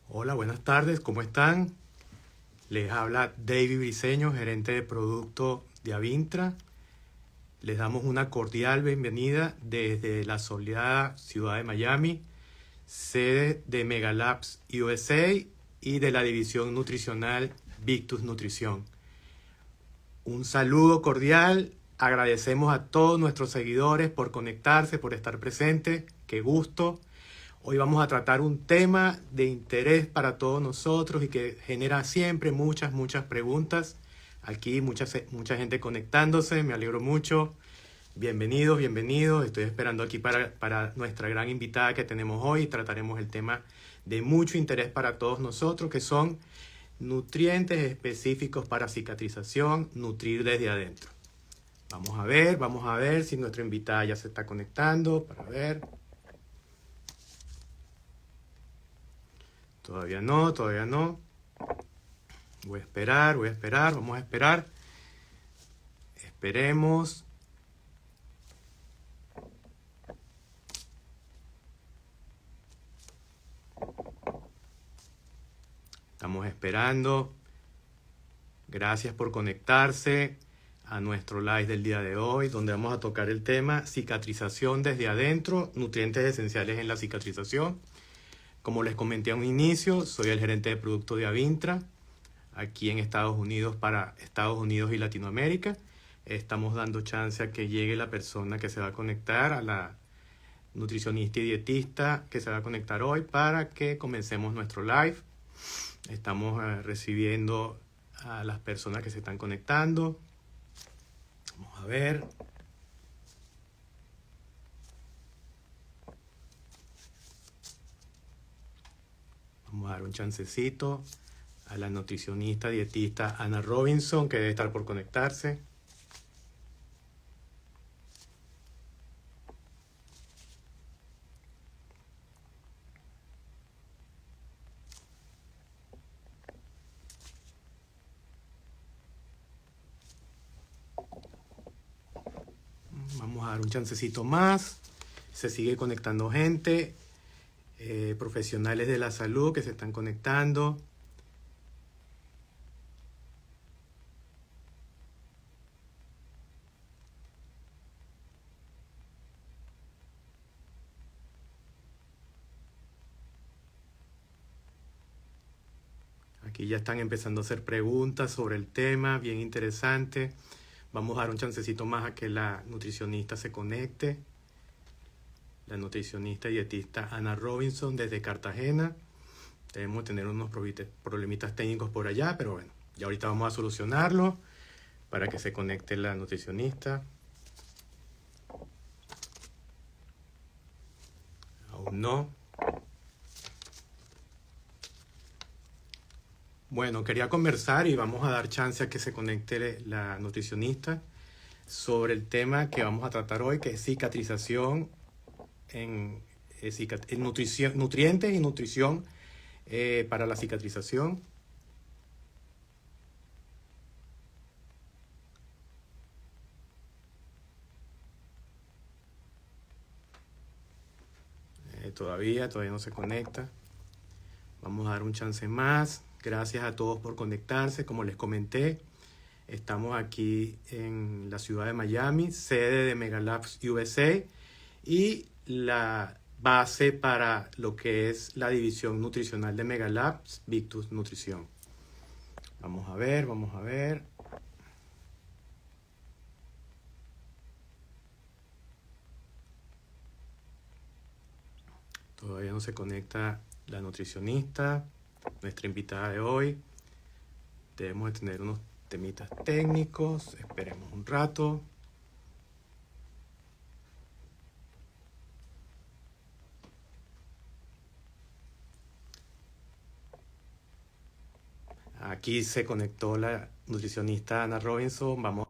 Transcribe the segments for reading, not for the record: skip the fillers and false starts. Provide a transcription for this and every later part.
Hola, buenas tardes, ¿cómo están? Les habla David Briceño, gerente de producto de Avintra. Les damos una cordial bienvenida desde la soleada ciudad de Miami, sede de Megalabs USA y de la división nutricional Victus Nutrición. Un saludo cordial, agradecemos a todos nuestros seguidores por conectarse, por estar presentes, qué gusto. Hoy vamos a tratar un tema de interés para todos nosotros y que genera siempre muchas preguntas. Aquí mucha gente conectándose, me alegro mucho. Bienvenidos, bienvenidos. Estoy esperando aquí para nuestra gran invitada que tenemos hoy. Trataremos el tema de mucho interés para todos nosotros, que son nutrientes específicos para cicatrización, nutrir desde adentro. Vamos a ver si nuestra invitada ya se está conectando para ver. Todavía no, todavía no. Voy a esperar, vamos a esperar. Esperemos. Estamos esperando. Gracias por conectarse a nuestro live del día de hoy, donde vamos a tocar el tema cicatrización desde adentro, nutrientes esenciales en la cicatrización. Como les comenté a un inicio, soy el gerente de producto de Avintra, aquí en Estados Unidos para Estados Unidos y Latinoamérica. Estamos dando chance a que llegue la persona que se va a conectar, a la nutricionista y dietista que se va a conectar hoy para que comencemos nuestro live. Estamos recibiendo a las personas que se están conectando. Vamos a ver. Vamos a dar un chancecito a la nutricionista dietista Ana Robinson, que debe estar por conectarse. Vamos a dar un chancecito más. Se sigue conectando gente, profesionales de la salud que se están conectando. Aquí ya están empezando a hacer preguntas sobre el tema, bien interesante. Vamos a dar un chancecito más a que la nutricionista se conecte. La nutricionista y dietista Ana Robinson desde Cartagena. Debemos tener unos problemitas técnicos por allá, pero bueno, ya ahorita vamos a solucionarlo para que se conecte la nutricionista. Aún no. Bueno, quería conversar y vamos a dar chance a que se conecte la nutricionista sobre el tema que vamos a tratar hoy, que es cicatrización en nutrición, nutrientes y nutrición para la cicatrización. Todavía no se conecta. Vamos a dar un chance más. Gracias a todos por conectarse. Como les comenté, estamos aquí en la ciudad de Miami, sede de Megalabs USA y la base para lo que es la división nutricional de Megalabs, Victus Nutrición. Vamos a ver, vamos a ver. Todavía no se conecta la nutricionista, nuestra invitada de hoy. Debemos de tener unos temitas técnicos. Esperemos un rato. Aquí se conectó la nutricionista Ana Robinson. Vamos.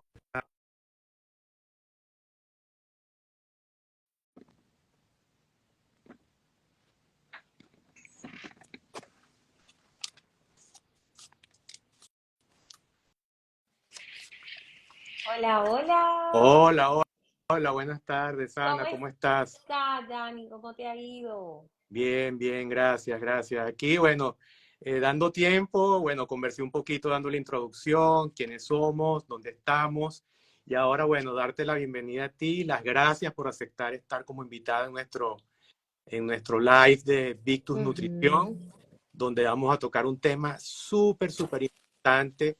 Hola, hola. Hola, hola, hola, buenas tardes, ¿Cómo Ana, ¿cómo estás? estás? estás, Dani? ¿Cómo te ha ido? Bien, bien, gracias, gracias. Aquí, bueno, dando tiempo, bueno, conversé un poquito dando la introduccción, quiénes somos, dónde estamos. Y ahora, bueno, darte la bienvenida a ti, las gracias por aceptar estar como invitada en nuestro live de Victus Nutrición, Ujú. donde vamos a tocar un tema súper, súper importante,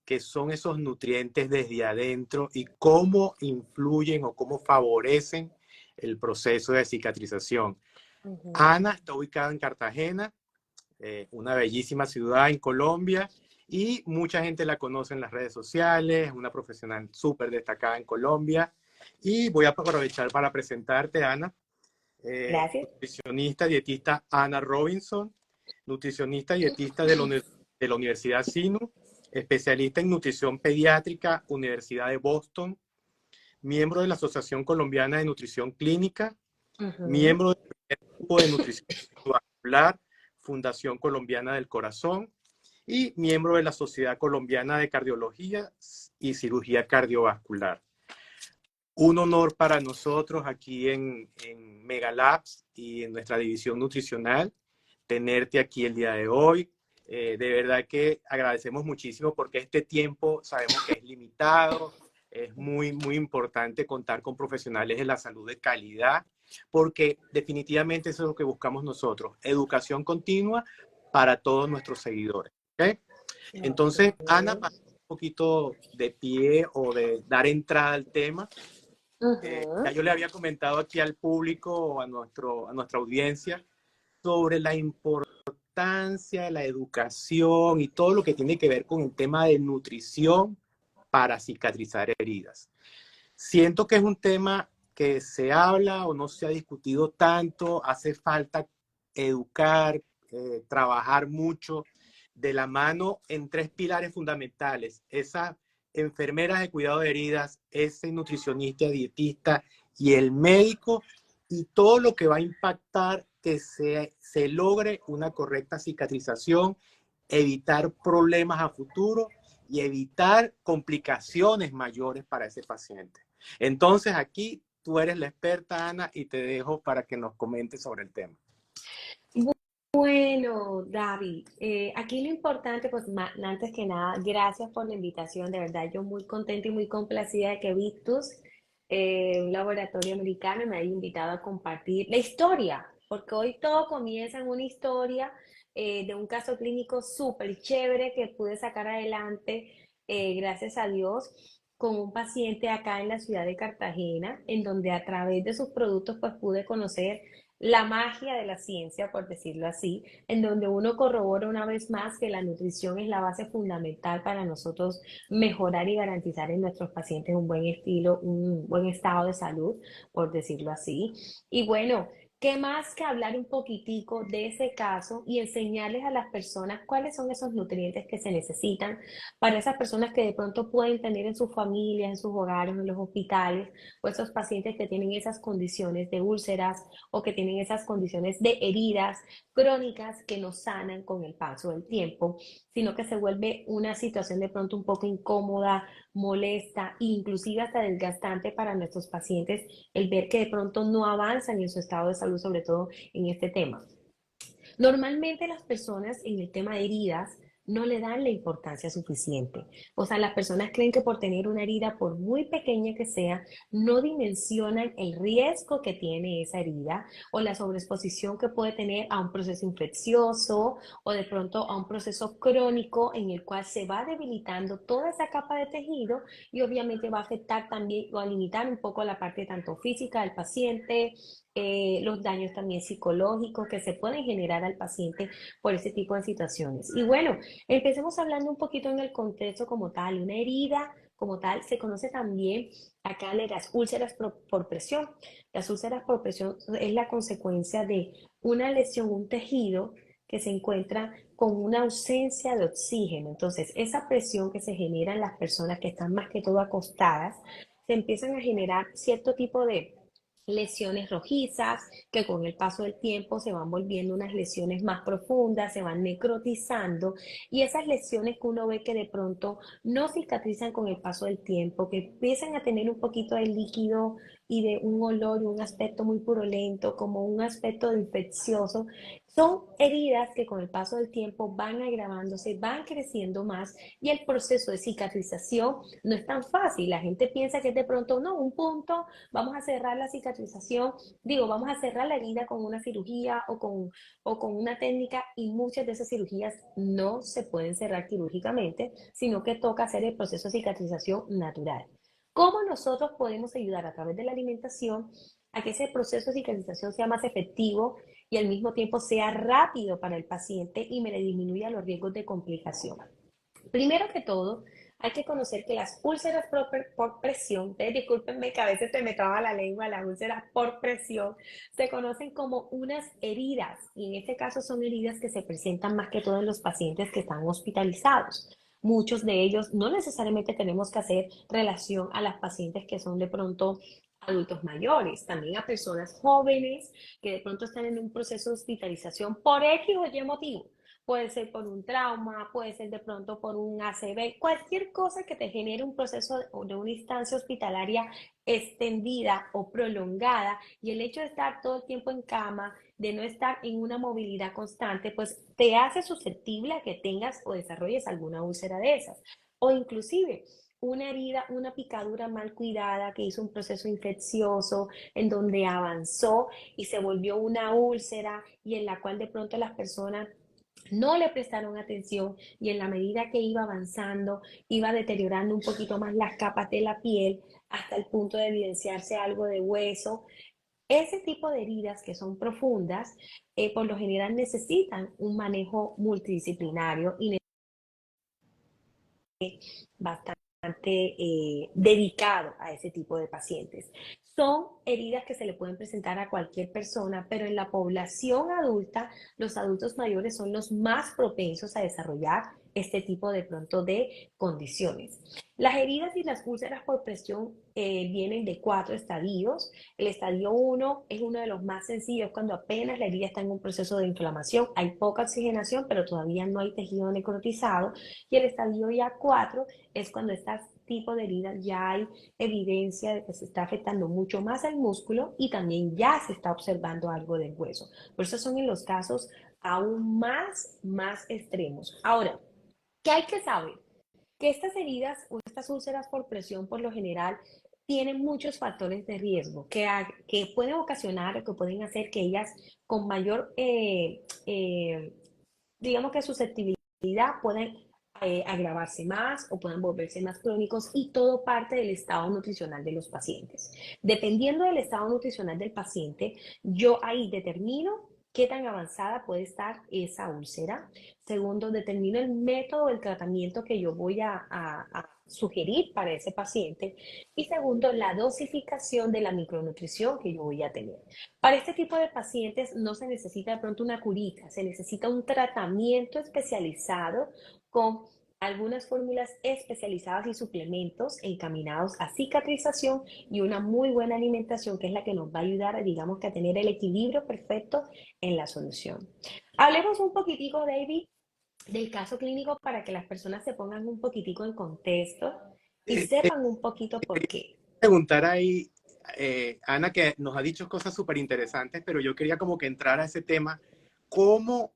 que son esos nutrientes desde adentro y cómo influyen o cómo favorecen el proceso de cicatrización. Ujú. Ana está ubicada en Cartagena, una bellísima ciudad en Colombia, y mucha gente la conoce en las redes sociales, es una profesional súper destacada en Colombia. Y voy a aprovechar para presentarte, Ana, Gracias. nutricionista, dietista Ana Robinson, nutricionista y dietista de la Universidad SINU, especialista en nutrición pediátrica, Universidad de Boston, miembro de la Asociación Colombiana de Nutrición Clínica, Ujú. miembro del grupo de nutrición cardiovascular, Fundación Colombiana del Corazón, y miembro de la Sociedad Colombiana de Cardiología y Cirugía Cardiovascular. Un honor para nosotros aquí en Megalabs y en nuestra división nutricional tenerte aquí el día de hoy. De verdad que agradecemos muchísimo porque este tiempo sabemos que es limitado. Es muy, muy importante contar con profesionales de la salud de calidad, porque definitivamente eso es lo que buscamos nosotros, educación continua para todos nuestros seguidores. ¿Okay? Entonces, Ana, para Ok. un poquito de pie o de dar entrada al tema, ya Ujú. yo le había comentado aquí al público, a nuestra audiencia, sobre la importancia de la educación y todo lo que tiene que ver con el tema de nutrición para cicatrizar heridas. Siento que es un tema que se habla o no se ha discutido tanto, hace falta educar, trabajar mucho de la mano en tres pilares fundamentales: esas enfermeras de cuidado de heridas, ese nutricionista, dietista y el médico, y todo lo que va a impactar que se logre una correcta cicatrización, evitar problemas a futuro y evitar complicaciones mayores para ese paciente. Entonces aquí tú eres la experta, Ana, y te dejo para que nos comentes sobre el tema. Bueno, David, aquí lo importante, pues antes que nada, gracias por la invitación, de verdad, yo muy contenta y muy complacida de que Victus, un laboratorio americano, me haya invitado a compartir la historia, porque hoy todo comienza en una historia de un caso clínico súper chévere que pude sacar adelante, gracias a Dios, con un paciente acá en la ciudad de Cartagena, en donde a través de sus productos, pues pude conocer la magia de la ciencia, por decirlo así, en donde uno corrobora una vez más que la nutrición es la base fundamental para nosotros mejorar y garantizar en nuestros pacientes un buen estilo, un buen estado de salud, por decirlo así. Y bueno, ¿qué más que hablar un poquitico de ese caso y enseñarles a las personas cuáles son esos nutrientes que se necesitan para esas personas que de pronto pueden tener en sus familias, en sus hogares, en los hospitales, o esos pacientes que tienen esas condiciones de úlceras o que tienen esas condiciones de heridas crónicas que no sanan con el paso del tiempo, sino que se vuelve una situación de pronto un poco incómoda, molesta e inclusive hasta desgastante para nuestros pacientes el ver que de pronto no avanzan en su estado de salud, sobre todo en este tema. Normalmente las personas en el tema de heridas no le dan la importancia suficiente. O sea, las personas creen que por tener una herida, por muy pequeña que sea, no dimensionan el riesgo que tiene esa herida o la sobreexposición que puede tener a un proceso infeccioso o de pronto a un proceso crónico en el cual se va debilitando toda esa capa de tejido y obviamente va a afectar también o a limitar un poco la parte tanto física del paciente, los daños también psicológicos que se pueden generar al paciente por ese tipo de situaciones. Y bueno, empecemos hablando un poquito en el contexto como tal. Una herida como tal se conoce también acá de las úlceras por presión. Las úlceras por presión es la consecuencia de una lesión, un tejido que se encuentra con una ausencia de oxígeno. Entonces, esa presión que se genera en las personas que están más que todo acostadas, se empiezan a generar cierto tipo de lesiones rojizas que con el paso del tiempo se van volviendo unas lesiones más profundas, se van necrotizando y esas lesiones que uno ve que de pronto no cicatrizan con el paso del tiempo, que empiezan a tener un poquito de líquido y de un olor y un aspecto muy purulento, como un aspecto infeccioso. Son heridas que con el paso del tiempo van agravándose, van creciendo más y el proceso de cicatrización no es tan fácil. La gente piensa que de pronto, no, un punto, vamos a cerrar la cicatrización, digo, vamos a cerrar la herida con una cirugía o con una técnica y muchas de esas cirugías no se pueden cerrar quirúrgicamente, sino que toca hacer el proceso de cicatrización natural. ¿Cómo nosotros podemos ayudar a través de la alimentación a que ese proceso de cicatrización sea más efectivo y al mismo tiempo sea rápido para el paciente y me le disminuya los riesgos de complicación? Primero que todo, hay que conocer que las úlceras por presión, discúlpenme que a veces se me traba la lengua, las úlceras por presión, se conocen como unas heridas y en este caso son heridas que se presentan más que todo en los pacientes que están hospitalizados. Muchos de ellos no necesariamente tenemos que hacer relación a las pacientes que son de pronto adultos mayores, también a personas jóvenes que de pronto están en un proceso de hospitalización por X o Y motivo. Puede ser por un trauma, puede ser de pronto por un ACV, cualquier cosa que te genere un proceso de una instancia hospitalaria extendida o prolongada y el hecho de estar todo el tiempo en cama, de no estar en una movilidad constante, pues te hace susceptible a que tengas o desarrolles alguna úlcera de esas. O inclusive una herida, una picadura mal cuidada que hizo un proceso infeccioso en donde avanzó y se volvió una úlcera y en la cual de pronto las personas no le prestaron atención y en la medida que iba avanzando, iba deteriorando un poquito más las capas de la piel hasta el punto de evidenciarse algo de hueso. Ese tipo de heridas que son profundas, por lo general necesitan un manejo multidisciplinario y bastante dedicado a ese tipo de pacientes. Son heridas que se le pueden presentar a cualquier persona, pero en la población adulta, los adultos mayores son los más propensos a desarrollar este tipo de pronto de condiciones. Las heridas y las úlceras por presión vienen de 4 estadios. El estadio 1 es uno de los más sencillos, cuando apenas la herida está en un proceso de inflamación, hay poca oxigenación, pero todavía no hay tejido necrotizado. Y el estadio ya 4 es cuando este tipo de heridas ya hay evidencia de que se está afectando mucho más al músculo y también ya se está observando algo del hueso. Por eso son en los casos aún más extremos. Ahora, ¿qué hay que saber? Que estas heridas o estas úlceras por presión por lo general tienen muchos factores de riesgo que pueden ocasionar o que pueden hacer que ellas con mayor, digamos que susceptibilidad puedan agravarse más o puedan volverse más crónicos y todo parte del estado nutricional de los pacientes. Dependiendo del estado nutricional del paciente, yo ahí determino qué tan avanzada puede estar esa úlcera. Segundo, determino el método del tratamiento que yo voy a sugerir para ese paciente. Y segundo, la dosificación de la micronutrición que yo voy a tener. Para este tipo de pacientes no se necesita de pronto una curita, se necesita un tratamiento especializado con algunas fórmulas especializadas y suplementos encaminados a cicatrización y una muy buena alimentación que es la que nos va a ayudar, digamos que a tener el equilibrio perfecto en la solución. Hablemos un poquitico, David, del caso clínico para que las personas se pongan un poquitico en contexto y Te sepan un poquito por quería qué. preguntar ahí, Ana, que nos ha dicho cosas súper interesantes, pero yo quería como que entrar a ese tema. ¿Cómo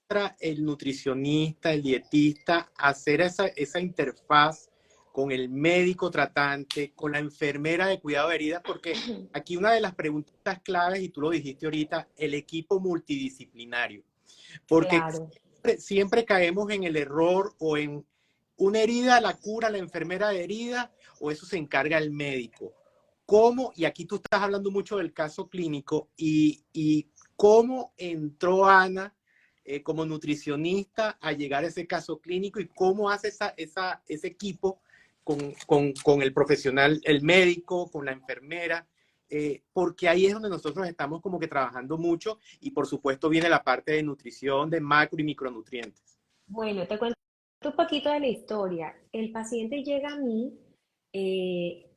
entra el nutricionista, el dietista, a hacer esa interfaz con el médico tratante, con la enfermera de cuidado de heridas? Porque aquí una de las preguntas claves, y tú lo dijiste ahorita, el equipo multidisciplinario. Porque Claro. siempre caemos en el error o en una herida la cura la enfermera de herida o eso se encarga el médico. ¿Cómo? Y aquí tú estás hablando mucho del caso clínico y cómo entró Ana como nutricionista a llegar a ese caso clínico y cómo hace ese equipo con el profesional, el médico, con la enfermera, porque ahí es donde nosotros estamos como que trabajando mucho y por supuesto viene la parte de nutrición, de macro y micronutrientes. Bueno, te cuento un poquito de la historia. El paciente llega a mí,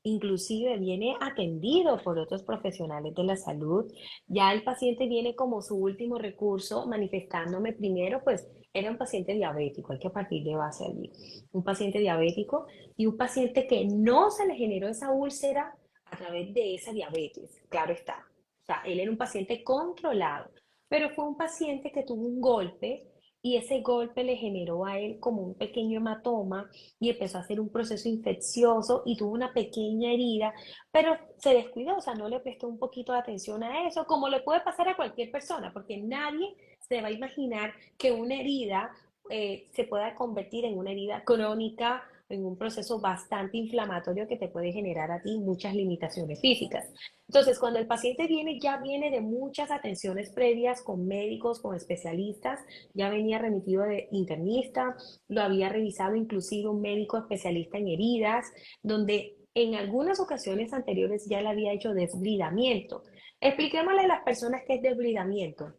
inclusive viene atendido por otros profesionales de la salud. Ya el paciente viene como su último recurso, manifestándome primero, pues era un paciente diabético, hay que partir de base allí. Un paciente diabético y un paciente que no se le generó esa úlcera a través de esa diabetes, claro está. O sea, él era un paciente controlado, pero fue un paciente que tuvo un golpe y ese golpe le generó a él como un pequeño hematoma y empezó a hacer un proceso infeccioso y tuvo una pequeña herida, pero se descuidó, o sea, no le prestó un poquito de atención a eso, como le puede pasar a cualquier persona, porque nadie se va a imaginar que una herida se pueda convertir en una herida crónica, en un proceso bastante inflamatorio que te puede generar a ti muchas limitaciones físicas. Entonces, cuando el paciente viene, ya viene de muchas atenciones previas con médicos, con especialistas, ya venía remitido de internista, lo había revisado inclusive un médico especialista en heridas, donde en algunas ocasiones anteriores ya le había hecho desbridamiento. Expliquémosle a las personas qué es desbridamiento.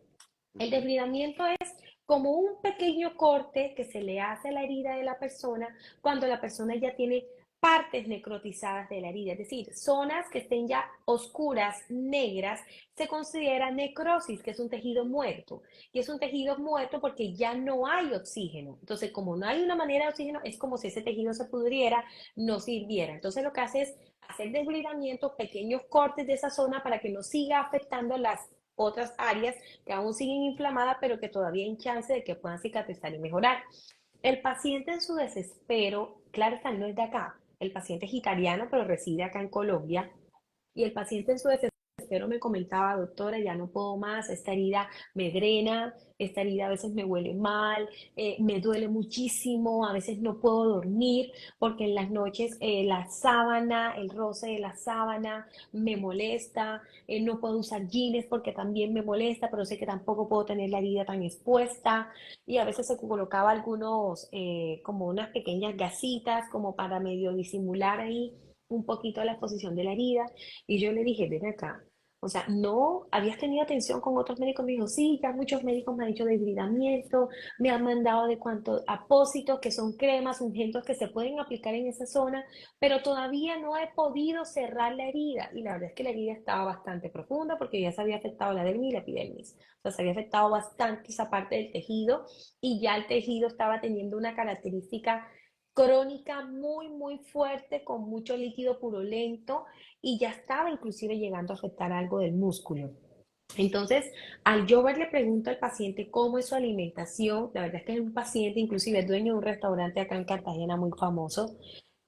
El desbridamiento es como un pequeño corte que se le hace a la herida de la persona cuando la persona ya tiene partes necrotizadas de la herida, es decir, zonas que estén ya oscuras, negras, se considera necrosis, que es un tejido muerto. Y es un tejido muerto porque ya no hay oxígeno. Entonces, como no hay una manera de oxígeno, es como si ese tejido se pudriera, no sirviera. Entonces, lo que hace es hacer desbridamiento, pequeños cortes de esa zona para que no siga afectando las otras áreas que aún siguen inflamadas, pero que todavía hay chance de que puedan cicatrizar y mejorar. El paciente en su desespero, claro está, no es de acá, el paciente es italiano, pero reside acá en Colombia, y el paciente en su desespero me comentaba, doctora, ya no puedo más, esta herida me drena, esta herida a veces me huele mal, me duele muchísimo, a veces no puedo dormir porque en las noches la sábana, el roce de la sábana me molesta, no puedo usar jeans porque también me molesta, pero sé que tampoco puedo tener la herida tan expuesta y a veces se colocaba algunos, como unas pequeñas gasitas como para medio disimular ahí un poquito la exposición de la herida y yo le dije, ven acá. O sea, no habías tenido atención con otros médicos. Me dijo, sí, ya muchos médicos me han dicho desbridamiento, me han mandado de cuanto apósitos, que son cremas, ungüentos que se pueden aplicar en esa zona, pero todavía no he podido cerrar la herida. Y la verdad es que la herida estaba bastante profunda porque ya se había afectado la dermis y la epidermis. O sea, se había afectado bastante esa parte del tejido y ya el tejido estaba teniendo una característica crónica muy, muy fuerte, con mucho líquido purulento y ya estaba inclusive llegando a afectar algo del músculo. Entonces, al yo ver, le pregunto al paciente cómo es su alimentación. La verdad es que es un paciente, inclusive es dueño de un restaurante acá en Cartagena muy famoso.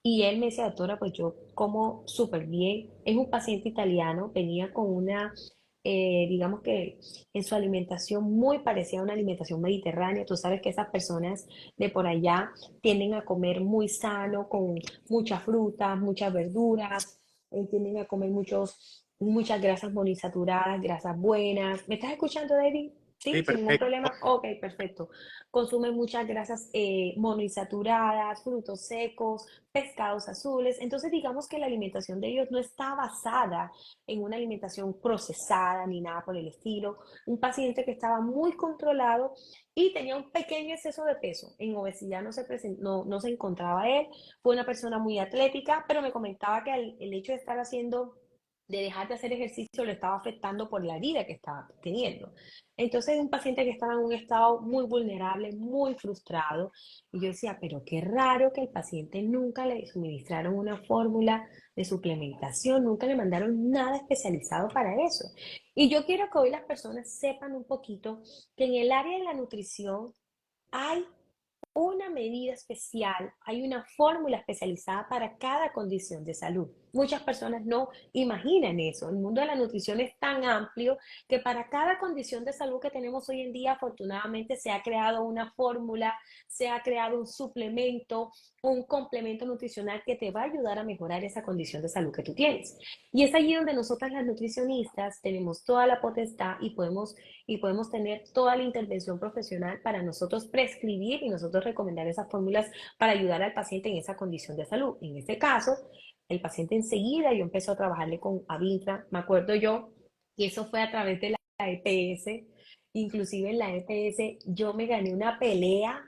Y él me dice, doctora, pues yo como súper bien. Es un paciente italiano, venía con una, digamos que en su alimentación muy parecida a una alimentación mediterránea. Tú sabes que esas personas de por allá tienden a comer muy sano, con muchas frutas, muchas verduras, tienden a comer muchas grasas monoinsaturadas, grasas buenas. ¿Me estás escuchando, David? Sí, Sí, sin ningún perfecto. problema. Ok, perfecto. Consume muchas grasas monoinsaturadas, frutos secos, pescados azules. Entonces, digamos que la alimentación de ellos no está basada en una alimentación procesada ni nada por el estilo. Un paciente que estaba muy controlado y tenía un pequeño exceso de peso. En obesidad no se encontraba él. Fue una persona muy atlética, pero me comentaba que el hecho de estar haciendo, de dejar de hacer ejercicio, lo estaba afectando por la herida que estaba teniendo. Entonces, un paciente que estaba en un estado muy vulnerable, muy frustrado, y yo decía, pero qué raro que el paciente nunca le suministraron una fórmula de suplementación, nunca le mandaron nada especializado para eso. Y yo quiero que hoy las personas sepan un poquito que en el área de la nutrición hay una medida especial, hay una fórmula especializada para cada condición de salud. Muchas personas no imaginan eso. El mundo de la nutrición es tan amplio que para cada condición de salud que tenemos hoy en día, afortunadamente se ha creado una fórmula, se ha creado un suplemento, un complemento nutricional que te va a ayudar a mejorar esa condición de salud que tú tienes. Y es allí donde nosotras las nutricionistas tenemos toda la potestad y podemos tener toda la intervención profesional para nosotros prescribir y nosotros recomendar esas fórmulas para ayudar al paciente en esa condición de salud. En este caso, el paciente enseguida yo empecé a trabajarle con Avintra, me acuerdo yo, y eso fue a través de la EPS. Inclusive en la EPS yo me gané una pelea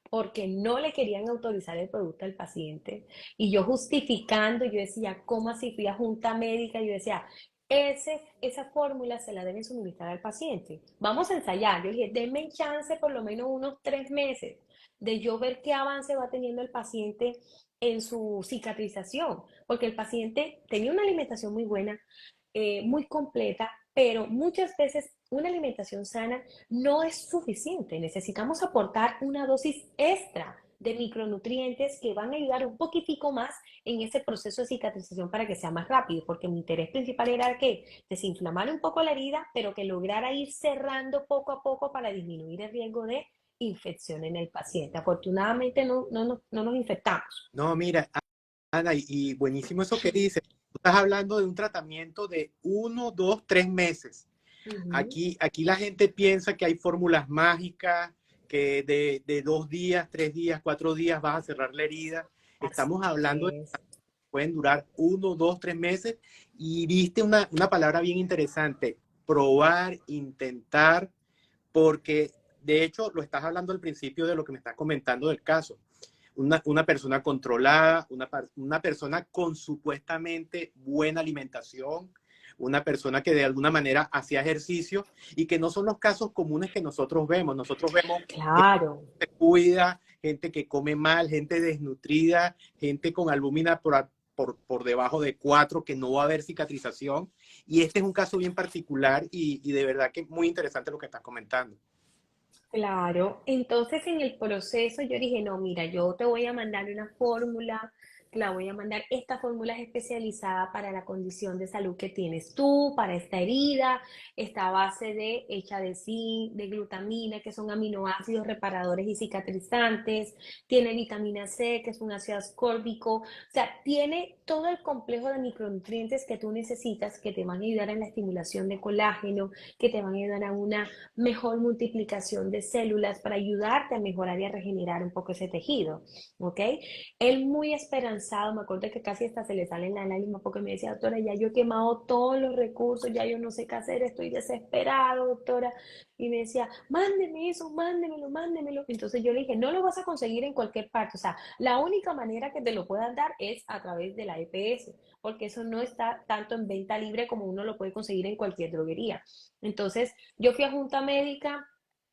porque no le querían autorizar el producto al paciente y yo justificando, yo decía, ¿cómo así? Fui a junta médica y yo decía, esa fórmula se la deben suministrar al paciente. Vamos a ensayar. Yo dije, denme chance por lo menos unos 3 meses de yo ver qué avance va teniendo el paciente en su cicatrización, porque el paciente tenía una alimentación muy buena, muy completa, pero muchas veces una alimentación sana no es suficiente. Necesitamos aportar una dosis extra de micronutrientes que van a ayudar un poquitico más en ese proceso de cicatrización para que sea más rápido, porque mi interés principal era que desinflamara un poco la herida, pero que lograra ir cerrando poco a poco para disminuir el riesgo de infección en el paciente. Afortunadamente no nos infectamos. No, mira, Ana, y buenísimo eso que dices. Tú estás hablando de un tratamiento de 1, 2, 3 meses. Ujú. Aquí la gente piensa que hay fórmulas mágicas, que de 2 días, 3 días, 4 días vas a cerrar la herida. Así Estamos hablando de que es. pueden durar 1, 2, 3 meses. Y viste una palabra bien interesante, probar, intentar, porque de hecho lo estás hablando al principio de lo que me estás comentando del caso. Una persona controlada, una persona con supuestamente buena alimentación, una persona que de alguna manera hacía ejercicio y que no son los casos comunes que nosotros vemos. Nosotros vemos gente Claro. que se cuida, gente que come mal, gente desnutrida, gente con albúmina por debajo de 4, que no va a haber cicatrización. Y este es un caso bien particular y de verdad que es muy interesante lo que estás comentando. Claro, entonces en el proceso yo dije, no, mira, yo te voy a mandar una fórmula, te la voy a mandar, esta fórmula es especializada para la condición de salud que tienes tú, para esta herida, está a base de, hecha de zinc, de glutamina, que son aminoácidos reparadores y cicatrizantes, tiene vitamina C, que es un ácido ascórbico, o sea, tiene todo el complejo de micronutrientes que tú necesitas que te van a ayudar en la estimulación de colágeno, que te van a ayudar a una mejor multiplicación de células para ayudarte a mejorar y a regenerar un poco ese tejido, ¿ok? Él muy esperanzado, me acuerdo que casi hasta se le salen las lágrimas porque me decía, doctora, ya yo he quemado todos los recursos, ya yo no sé qué hacer, estoy desesperado, doctora. Y me decía, mándeme eso, mándemelo, mándemelo. Entonces yo le dije, no lo vas a conseguir en cualquier parte, o sea, la única manera que te lo puedan dar es a través de la EPS, porque eso no está tanto en venta libre como uno lo puede conseguir en cualquier droguería. Entonces, yo fui a junta médica,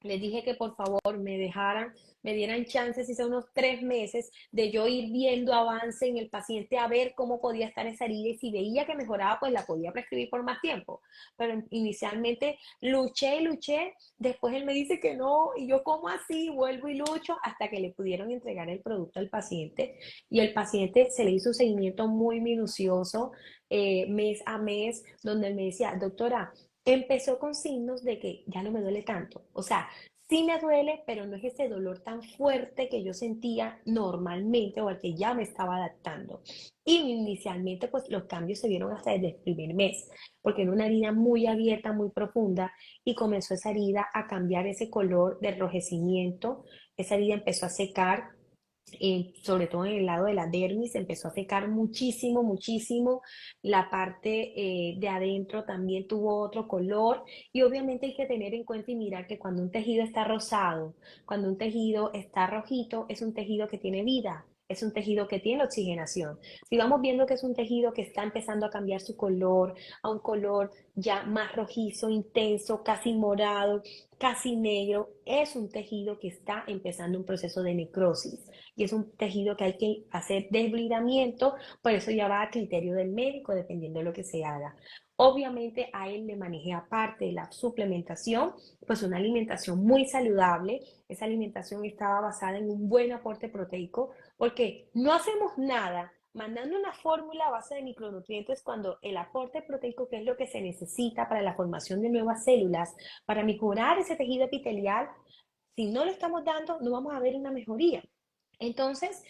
les dije que por favor me dejaran, me dieran chances, hice unos 3 meses de yo ir viendo avance en el paciente a ver cómo podía estar esa herida y si veía que mejoraba, pues la podía prescribir por más tiempo. Pero inicialmente luché, luché, después él me dice que no y yo como así, vuelvo y lucho hasta que le pudieron entregar el producto al paciente y el paciente se le hizo un seguimiento muy minucioso, mes a mes, donde él me decía, doctora, empezó con signos de que ya no me duele tanto. O sea, sí me duele, pero no es ese dolor tan fuerte que yo sentía normalmente o al que ya me estaba adaptando. Y inicialmente, pues los cambios se vieron hasta desde el primer mes, porque era una herida muy abierta, muy profunda, y comenzó esa herida a cambiar ese color de enrojecimiento. Esa herida empezó a secar, sobre todo en el lado de la dermis, empezó a secar muchísimo, muchísimo. La parte de adentro también tuvo otro color y obviamente hay que tener en cuenta y mirar que cuando un tejido está rosado, cuando un tejido está rojito, es un tejido que tiene vida. Es un tejido que tiene oxigenación. Si vamos viendo que es un tejido que está empezando a cambiar su color a un color ya más rojizo, intenso, casi morado, casi negro, es un tejido que está empezando un proceso de necrosis y es un tejido que hay que hacer desbridamiento, por eso ya va a criterio del médico dependiendo de lo que se haga. Obviamente a él le manejé aparte de la suplementación, pues una alimentación muy saludable. Esa alimentación estaba basada en un buen aporte proteico, porque no hacemos nada mandando una fórmula a base de micronutrientes cuando el aporte proteico, que es lo que se necesita para la formación de nuevas células, para mejorar ese tejido epitelial, si no lo estamos dando, no vamos a ver una mejoría. Entonces,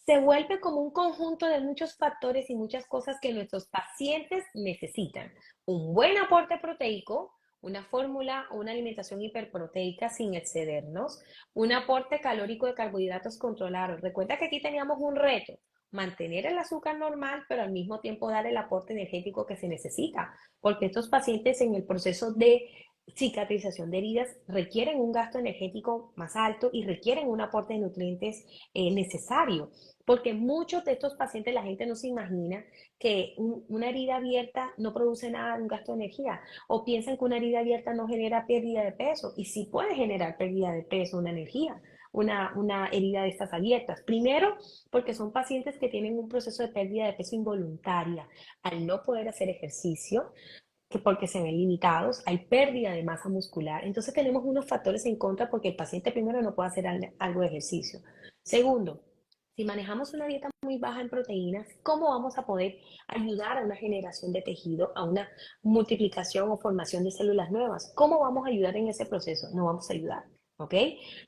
se vuelve como un conjunto de muchos factores y muchas cosas que nuestros pacientes necesitan. Un buen aporte proteico, una fórmula o una alimentación hiperproteica sin excedernos, un aporte calórico de carbohidratos controlado. Recuerda que aquí teníamos un reto, mantener el azúcar normal, pero al mismo tiempo dar el aporte energético que se necesita, porque estos pacientes en el proceso de cicatrización de heridas requieren un gasto energético más alto y requieren un aporte de nutrientes necesario, porque muchos de estos pacientes la gente no se imagina que una herida abierta no produce nada de un gasto de energía, o piensan que una herida abierta no genera pérdida de peso, y sí puede generar pérdida de peso, una energía. Una herida de estas abiertas. Primero, porque son pacientes que tienen un proceso de pérdida de peso involuntaria al no poder hacer ejercicio, que porque se ven limitados, hay pérdida de masa muscular. Entonces tenemos unos factores en contra porque el paciente primero no puede hacer algo de ejercicio. Segundo, si manejamos una dieta muy baja en proteínas, ¿cómo vamos a poder ayudar a una generación de tejido, a una multiplicación o formación de células nuevas? ¿Cómo vamos a ayudar en ese proceso? No vamos a ayudar, ¿ok?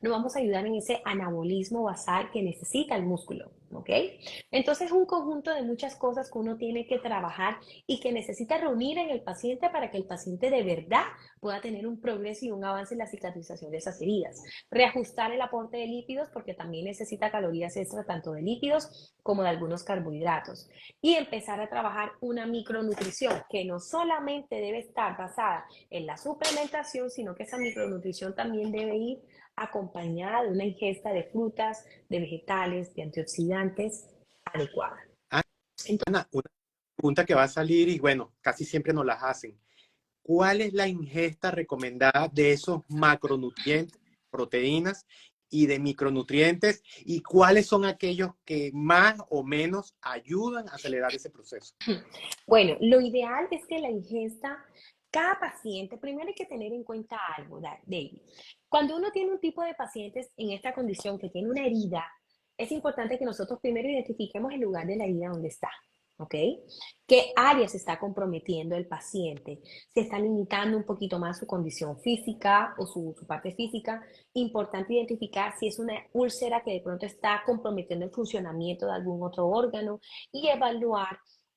No vamos a ayudar en ese anabolismo basal que necesita el músculo, ¿ok? Entonces es un conjunto de muchas cosas que uno tiene que trabajar y que necesita reunir en el paciente para que el paciente de verdad pueda tener un progreso y un avance en la cicatrización de esas heridas. Reajustar el aporte de lípidos porque también necesita calorías extra tanto de lípidos como de algunos carbohidratos. Y empezar a trabajar una micronutrición que no solamente debe estar basada en la suplementación, sino que esa micronutrición también debe ir acompañada de una ingesta de frutas, de vegetales, de antioxidantes adecuada. Ana, una pregunta que va a salir y bueno, casi siempre nos las hacen. ¿Cuál es la ingesta recomendada de esos macronutrientes, proteínas y de micronutrientes? ¿Y cuáles son aquellos que más o menos ayudan a acelerar ese proceso? Bueno, lo ideal es que la ingesta, cada paciente, primero hay que tener en cuenta algo, David. Cuando uno tiene un tipo de pacientes en esta condición que tiene una herida, es importante que nosotros primero identifiquemos el lugar de la herida donde está, ¿ok? ¿Qué área se está comprometiendo el paciente? ¿Se está limitando un poquito más su condición física o su parte física? Importante identificar si es una úlcera que de pronto está comprometiendo el funcionamiento de algún otro órgano y evaluar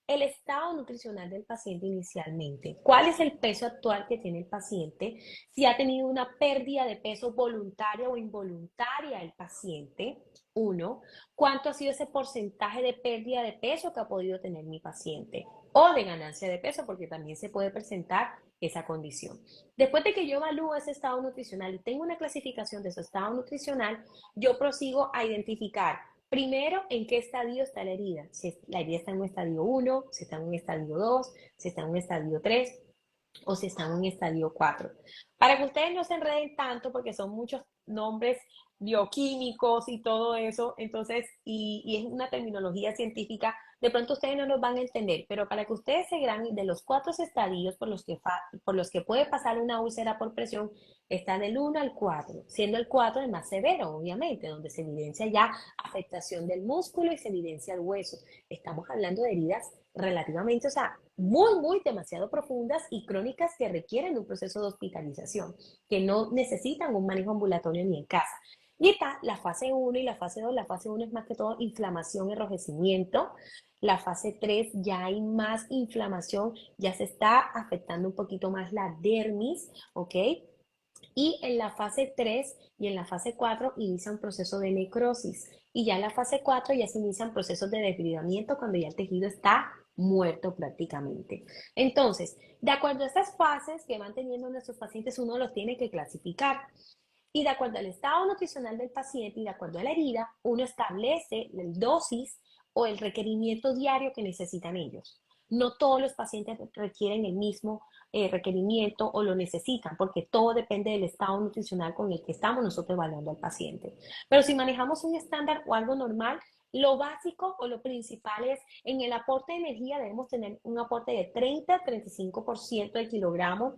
el estado nutricional del paciente inicialmente. ¿Cuál es el peso actual que tiene el paciente? Si ha tenido una pérdida de peso voluntaria o involuntaria el paciente. Uno, ¿cuánto ha sido ese porcentaje de pérdida de peso que ha podido tener mi paciente? O de ganancia de peso, porque también se puede presentar esa condición. Después de que yo evalúo ese estado nutricional y tengo una clasificación de ese estado nutricional, yo prosigo a identificar primero, ¿en qué estadio está la herida? Si la herida está en un estadio 1, si está en un estadio 2, si está en un estadio 3 o si está en un estadio 4. Para que ustedes no se enreden tanto, porque son muchos nombres bioquímicos y todo eso, entonces, y es una terminología científica, de pronto ustedes no los van a entender, pero para que ustedes se graben de los 4 estadios por los que puede pasar una úlcera por presión, está del 1 al 4, siendo el 4 el más severo, obviamente, donde se evidencia ya afectación del músculo y se evidencia el hueso. Estamos hablando de heridas relativamente, o sea, muy demasiado profundas y crónicas que requieren un proceso de hospitalización, que no necesitan un manejo ambulatorio ni en casa. Y está la fase 1 y la fase 2. La fase 1 es más que todo inflamación, enrojecimiento. La fase 3 ya hay más inflamación, ya se está afectando un poquito más la dermis, ¿ok? Y en la fase 3 y en la fase 4 inicia un proceso de necrosis. Y ya en la fase 4 ya se inician procesos de debridamiento cuando ya el tejido está muerto prácticamente. Entonces, de acuerdo a estas fases que van teniendo nuestros pacientes, uno los tiene que clasificar. Y de acuerdo al estado nutricional del paciente y de acuerdo a la herida, uno establece el dosis o el requerimiento diario que necesitan ellos. No todos los pacientes requieren el mismo requerimiento o lo necesitan, porque todo depende del estado nutricional con el que estamos nosotros evaluando al paciente. Pero si manejamos un estándar o algo normal, lo básico o lo principal es en el aporte de energía debemos tener un aporte de 30-35% de kilogramos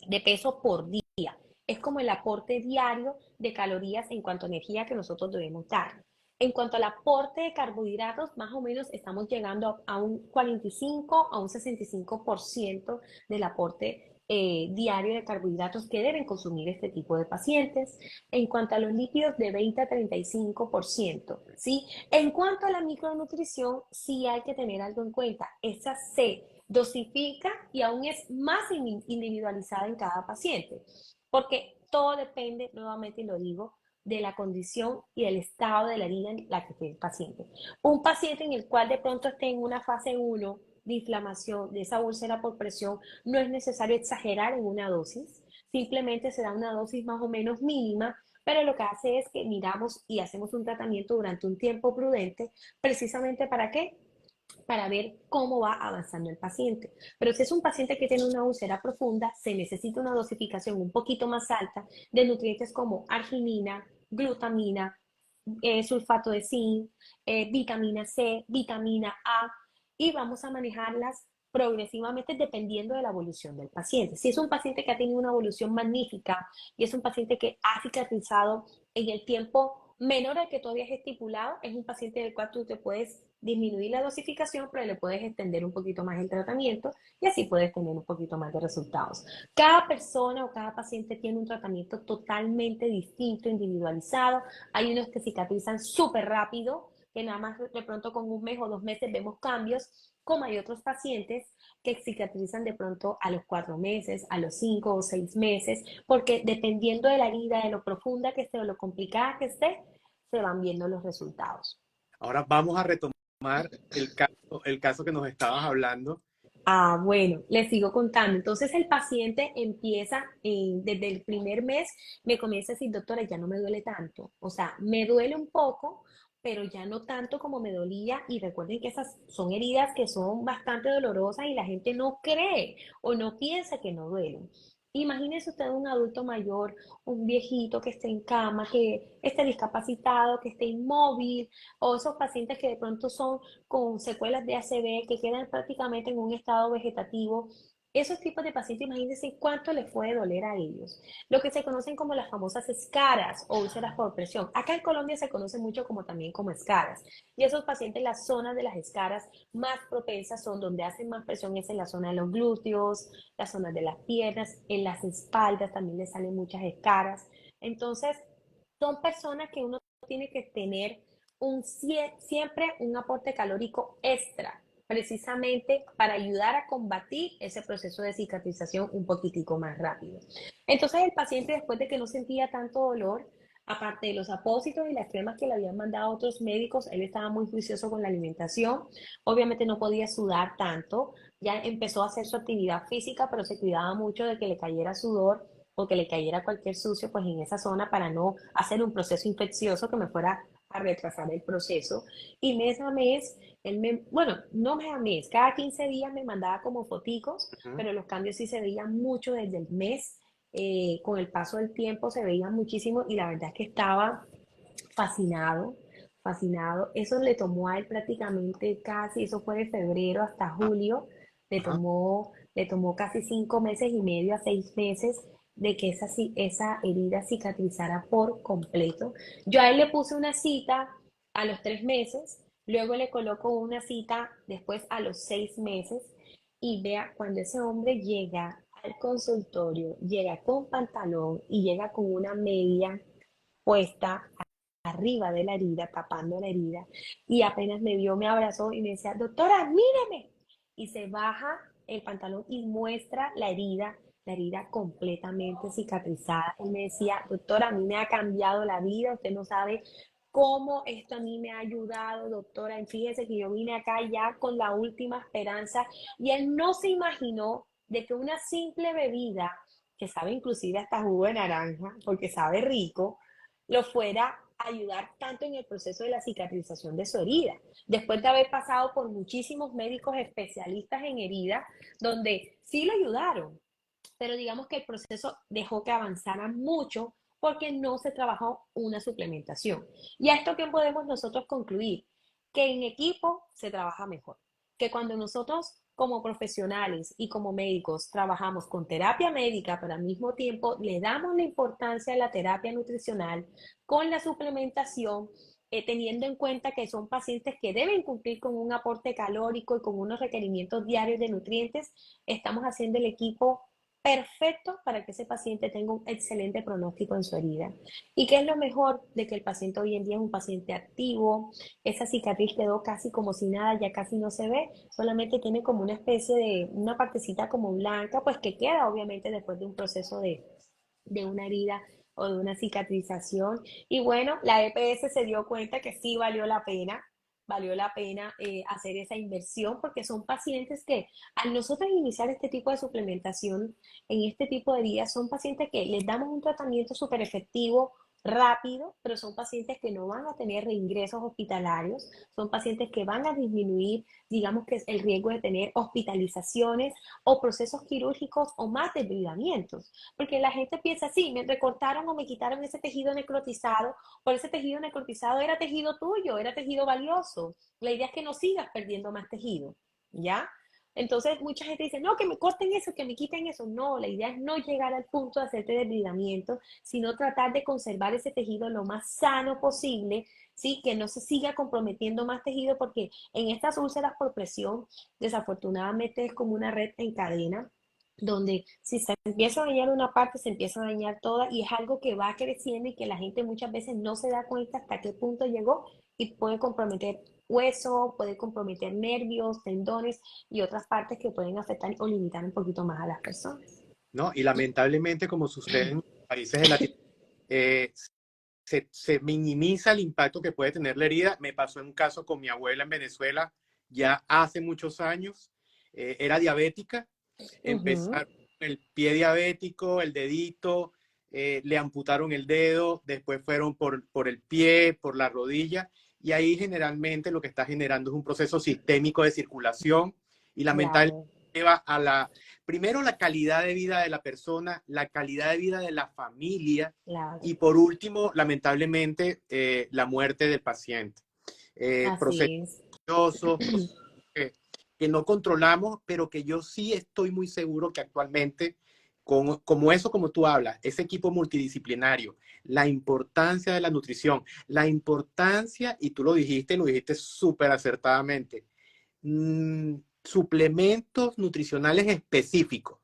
de peso por día. Es como el aporte diario de calorías en cuanto a energía que nosotros debemos dar. En cuanto al aporte de carbohidratos, más o menos estamos llegando a un 45 a un 65% del aporte diario de carbohidratos que deben consumir este tipo de pacientes. En cuanto a los lípidos, de 20 a 35%, ¿sí? En cuanto a la micronutrición, sí hay que tener algo en cuenta. Esa se dosifica y aún es más individualizada en cada paciente, porque todo depende, nuevamente lo digo, de la condición y el estado de la herida en la que esté el paciente. Un paciente en el cual de pronto esté en una fase 1 de inflamación de esa úlcera por presión, no es necesario exagerar en una dosis, simplemente se da una dosis más o menos mínima, pero lo que hace es que miramos y hacemos un tratamiento durante un tiempo prudente, precisamente ¿para qué? Para ver cómo va avanzando el paciente. Pero si es un paciente que tiene una úlcera profunda, se necesita una dosificación un poquito más alta de nutrientes como arginina, glutamina, sulfato de zinc, vitamina C, vitamina A, y vamos a manejarlas progresivamente dependiendo de la evolución del paciente. Si es un paciente que ha tenido una evolución magnífica y es un paciente que ha cicatrizado en el tiempo menor al que todavía es estipulado, es un paciente del cual tú te puedes disminuir la dosificación, pero le puedes extender un poquito más el tratamiento y así puedes tener un poquito más de resultados. Cada persona o cada paciente tiene un tratamiento totalmente distinto, individualizado. Hay unos que cicatrizan súper rápido, que nada más de pronto con un mes o 2 meses vemos cambios, como hay otros pacientes que cicatrizan de pronto a los 4 meses, a los 5 o 6 meses, porque dependiendo de la herida, de lo profunda que esté o lo complicada que esté, se van viendo los resultados. Ahora vamos a retomar el caso que nos estabas hablando. Ah, bueno, les sigo contando. Entonces el paciente empieza desde el primer mes, me comienza a decir, doctora, ya no me duele tanto. O sea, me duele un poco, pero ya no tanto como me dolía. Y recuerden que esas son heridas que son bastante dolorosas y la gente no cree o no piensa que no duelen. Imagínese usted un adulto mayor, un viejito que esté en cama, que esté discapacitado, que esté inmóvil, o esos pacientes que de pronto son con secuelas de ACV que quedan prácticamente en un estado vegetativo. Esos tipos de pacientes, imagínense cuánto les puede doler a ellos. Lo que se conocen como las famosas escaras o úlceras por presión. Acá en Colombia se conoce mucho como también como escaras. Y esos pacientes, las zonas de las escaras más propensas son donde hacen más presión, es en la zona de los glúteos, las zonas de las piernas, en las espaldas también les salen muchas escaras. Entonces, son personas que uno tiene que tener siempre un aporte calórico extra, precisamente para ayudar a combatir ese proceso de cicatrización un poquitico más rápido. Entonces el paciente, después de que no sentía tanto dolor, aparte de los apósitos y las cremas que le habían mandado otros médicos, él estaba muy juicioso con la alimentación, obviamente no podía sudar tanto, ya empezó a hacer su actividad física, pero se cuidaba mucho de que le cayera sudor o que le cayera cualquier sucio pues en esa zona para no hacer un proceso infeccioso que me fuera a retrasar el proceso. Y mes a mes, bueno, no mes a mes, cada 15 días me mandaba como foticos, Ujú. pero los cambios sí se veían mucho desde el mes. Con el paso del tiempo se veían muchísimo y la verdad es que estaba fascinado, fascinado. Eso le tomó a él prácticamente casi, eso fue de febrero hasta Ah, julio, ajá. le tomó casi 5 meses y medio a 6 meses de que esa herida cicatrizara por completo. Yo a él le puse una cita a los 3 meses, luego le coloco una cita después a los 6 meses y vea, cuando ese hombre llega al consultorio, llega con pantalón y llega con una media puesta arriba de la herida, tapando la herida, y apenas me vio, me abrazó y me decía, doctora, míreme. Y se baja el pantalón y muestra la herida completamente cicatrizada. Y me decía, doctora, a mí me ha cambiado la vida, usted no sabe cómo esto a mí me ha ayudado, doctora. Y fíjese que yo vine acá ya con la última esperanza y él no se imaginó de que una simple bebida, que sabe inclusive hasta jugo de naranja, porque sabe rico, lo fuera a ayudar tanto en el proceso de la cicatrización de su herida. Después de haber pasado por muchísimos médicos especialistas en herida, donde sí lo ayudaron, pero digamos que el proceso dejó que avanzara mucho porque no se trabajó una suplementación. ¿Y a esto qué podemos nosotros concluir? Que en equipo se trabaja mejor, que cuando nosotros como profesionales y como médicos trabajamos con terapia médica, pero al mismo tiempo le damos la importancia a la terapia nutricional con la suplementación, teniendo en cuenta que son pacientes que deben cumplir con un aporte calórico y con unos requerimientos diarios de nutrientes, estamos haciendo el equipo perfecto para que ese paciente tenga un excelente pronóstico en su herida. ¿Y qué es lo mejor de que el paciente hoy en día es un paciente activo? Esa cicatriz quedó casi como si nada, ya casi no se ve, solamente tiene como una especie de, una partecita como blanca, pues que queda obviamente después de un proceso de una herida o de una cicatrización. Y bueno, la EPS se dio cuenta que sí valió la pena valió la pena hacer esa inversión porque son pacientes que al nosotros iniciar este tipo de suplementación en este tipo de días, son pacientes que les damos un tratamiento súper efectivo, rápido, pero son pacientes que no van a tener reingresos hospitalarios, son pacientes que van a disminuir, digamos que es el riesgo de tener hospitalizaciones o procesos quirúrgicos o más debridamientos, porque la gente piensa, sí, me recortaron o me quitaron ese tejido necrotizado, por ese tejido necrotizado era tejido tuyo, era tejido valioso. La idea es que no sigas perdiendo más tejido, ¿ya? Entonces, mucha gente dice, no, que me corten eso, que me quiten eso. No, la idea es no llegar al punto de hacerte debridamiento, sino tratar de conservar ese tejido lo más sano posible, ¿sí? Que no se siga comprometiendo más tejido, porque en estas úlceras por presión, desafortunadamente es como una red en cadena, donde si se empieza a dañar una parte, se empieza a dañar toda, y es algo que va creciendo y que la gente muchas veces no se da cuenta hasta qué punto llegó y puede comprometer hueso, puede comprometer nervios, tendones y otras partes que pueden afectar o limitar un poquito más a las personas. ¿no? Y lamentablemente, como sucede en países de Latinoamérica, eh, se minimiza el impacto que puede tener la herida. Me pasó en un caso con mi abuela en Venezuela ya hace muchos años. Era diabética, Ujú. empezaron con el pie diabético, el dedito, le amputaron el dedo, después fueron por el pie, por la rodilla, y ahí generalmente lo que está generando es un proceso sistémico de circulación y lamentablemente Claro, lleva a primero la calidad de vida de la persona, la calidad de vida de la familia claro. y por último, lamentablemente, la muerte del paciente. Procesos Así es. que, que no controlamos, pero que yo sí estoy muy seguro que actualmente, como eso, como tú hablas, ese equipo multidisciplinario, la importancia de la nutrición, la importancia, y tú lo dijiste súper acertadamente, suplementos nutricionales específicos,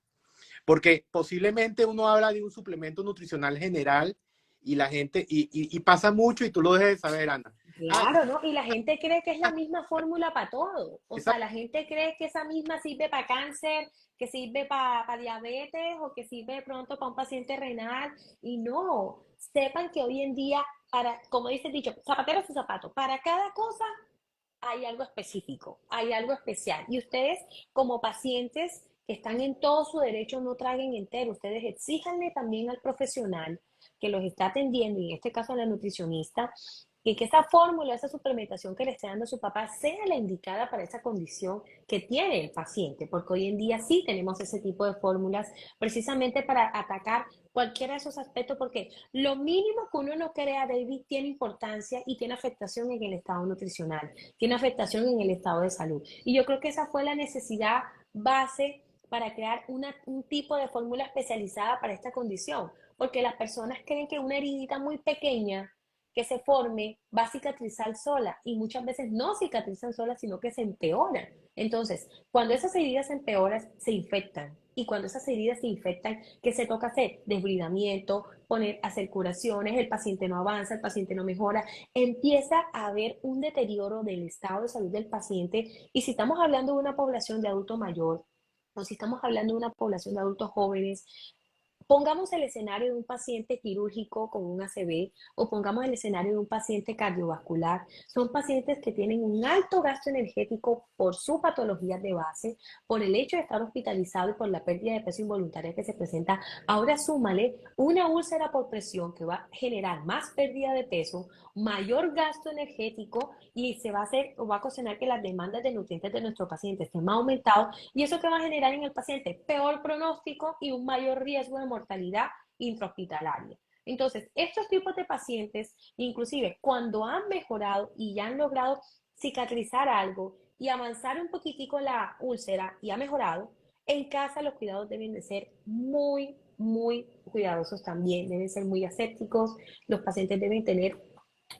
porque posiblemente uno habla de un suplemento nutricional general y la gente, y pasa mucho, y tú lo debes saber, Ana. Ah, Claro, ¿no? Y la gente cree que es la misma fórmula para todo. O esa, sea, la gente cree que esa misma sirve para cáncer, que sirve para diabetes o que sirve de pronto para un paciente renal. Y no, sepan que hoy en día, para, como dice el dicho, zapatero a su zapato, para cada cosa hay algo específico, hay algo especial. Y ustedes, como pacientes que están en todo su derecho, no traguen entero. Ustedes exíjanle también al profesional que los está atendiendo, y en este caso a la nutricionista, y que esa fórmula, esa suplementación que le esté dando a su papá sea la indicada para esa condición que tiene el paciente, porque hoy en día sí tenemos ese tipo de fórmulas precisamente para atacar cualquiera de esos aspectos, porque lo mínimo que uno no crea, David, tiene importancia y tiene afectación en el estado nutricional, tiene afectación en el estado de salud. Y yo creo que esa fue la necesidad base para crear un tipo de fórmula especializada para esta condición, porque las personas creen que una heridita muy pequeña que se forme va a cicatrizar sola y muchas veces no cicatrizan sola, sino que se empeoran. Entonces, cuando esas heridas se empeoran, se infectan. Y cuando esas heridas se infectan, ¿qué se toca hacer? Desbridamiento, hacer curaciones, el paciente no avanza, el paciente no mejora, empieza a haber un deterioro del estado de salud del paciente. Y si estamos hablando de una población de adulto mayor, o si estamos hablando de una población de adultos jóvenes, pongamos el escenario de un paciente quirúrgico con un ACV o pongamos el escenario de un paciente cardiovascular. Son pacientes que tienen un alto gasto energético por su patología de base, por el hecho de estar hospitalizado y por la pérdida de peso involuntaria que se presenta. Ahora súmale una úlcera por presión que va a generar más pérdida de peso, mayor gasto energético y se va a hacer o va a ocasionar que las demandas de nutrientes de nuestro paciente estén más aumentados, y eso que va a generar en el paciente peor pronóstico y un mayor riesgo de mortalidad intrahospitalaria. Entonces, estos tipos de pacientes, inclusive cuando han mejorado y ya han logrado cicatrizar algo y avanzar un poquitico la úlcera y ha mejorado, en casa los cuidados deben de ser muy, muy cuidadosos también, deben ser muy asépticos, los pacientes deben tener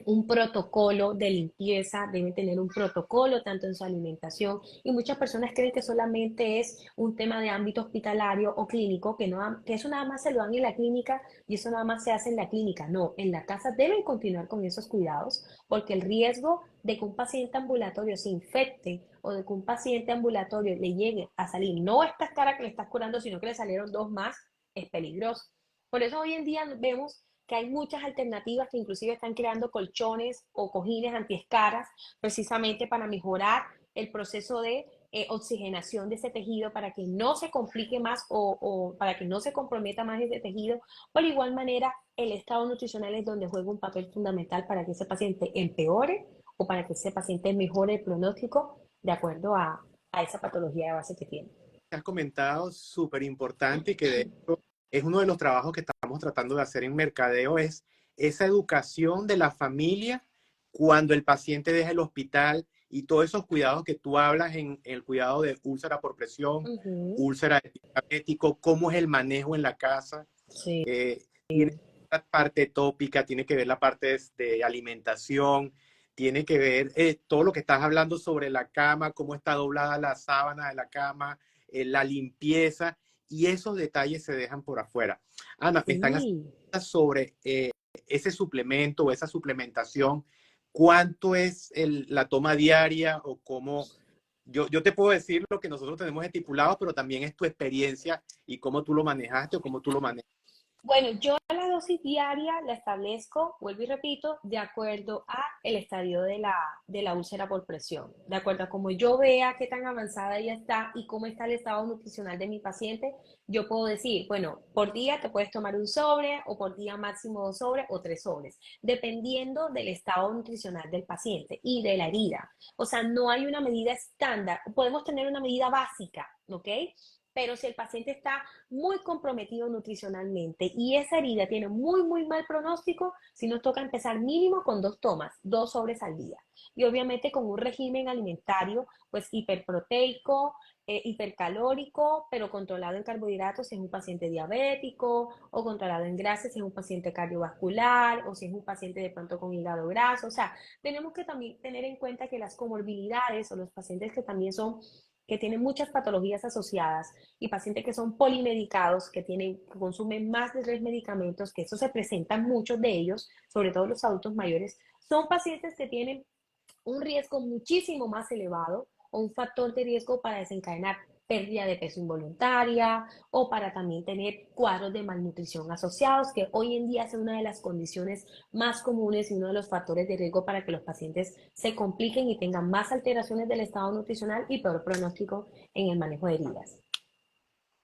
un protocolo de limpieza, deben tener un protocolo tanto en su alimentación, y muchas personas creen que solamente es un tema de ámbito hospitalario o clínico, que eso nada más se lo dan en la clínica y eso nada más se hace en la clínica. No, en la casa deben continuar con esos cuidados, porque el riesgo de que un paciente ambulatorio se infecte o de que un paciente ambulatorio le llegue a salir no estas caras que le estás curando, sino que le salieron dos más, es peligroso. Por eso hoy en día vemos que hay muchas alternativas que inclusive están creando colchones o cojines antiescaras precisamente para mejorar el proceso de oxigenación de ese tejido para que no se complique más o para que no se comprometa más ese tejido. Por igual manera, el estado nutricional es donde juega un papel fundamental para que ese paciente empeore o para que ese paciente mejore el pronóstico de acuerdo a esa patología de base que tiene. Has comentado súper importante y que de hecho es uno de los trabajos que estamos tratando de hacer en mercadeo, es esa educación de la familia cuando el paciente deja el hospital y todos esos cuidados que tú hablas en el cuidado de úlcera por presión, úlcera de tipo diabético, cómo es el manejo en la casa. Sí. Tiene la parte tópica, tiene que ver la parte de alimentación, tiene que ver todo lo que estás hablando sobre la cama, cómo está doblada la sábana de la cama, la limpieza, y esos detalles se dejan por afuera. Ana, me están haciendo sobre ese suplemento o esa suplementación, ¿cuánto es la toma diaria o cómo? Yo te puedo decir lo que nosotros tenemos estipulado, pero también es tu experiencia y cómo tú lo manejaste o cómo tú lo manejas. Bueno, yo la dosis diaria la establezco, vuelvo y repito, de acuerdo a el estadio de la úlcera por presión, de acuerdo a cómo yo vea qué tan avanzada ella está y cómo está el estado nutricional de mi paciente, yo puedo decir, bueno, por día te puedes tomar un sobre o por día máximo 2 sobres o 3 sobres, dependiendo del estado nutricional del paciente y de la herida. O sea, no hay una medida estándar, podemos tener una medida básica, ¿ok? Pero si el paciente está muy comprometido nutricionalmente y esa herida tiene muy mal pronóstico, si nos toca empezar mínimo con 2 tomas, 2 sobres al día. Y obviamente con un régimen alimentario, pues hiperproteico, hipercalórico, pero controlado en carbohidratos si es un paciente diabético, o controlado en grasas si es un paciente cardiovascular, o si es un paciente de pronto con hígado graso. O sea, tenemos que también tener en cuenta que las comorbilidades o los pacientes que también son que tienen muchas patologías asociadas y pacientes que son polimedicados, que consumen más de 3 medicamentos, que eso se presentan muchos de ellos, sobre todo los adultos mayores, son pacientes que tienen un riesgo muchísimo más elevado o un factor de riesgo para desencadenar pérdida de peso involuntaria o para también tener cuadros de malnutrición asociados, que hoy en día es una de las condiciones más comunes y uno de los factores de riesgo para que los pacientes se compliquen y tengan más alteraciones del estado nutricional y peor pronóstico en el manejo de heridas.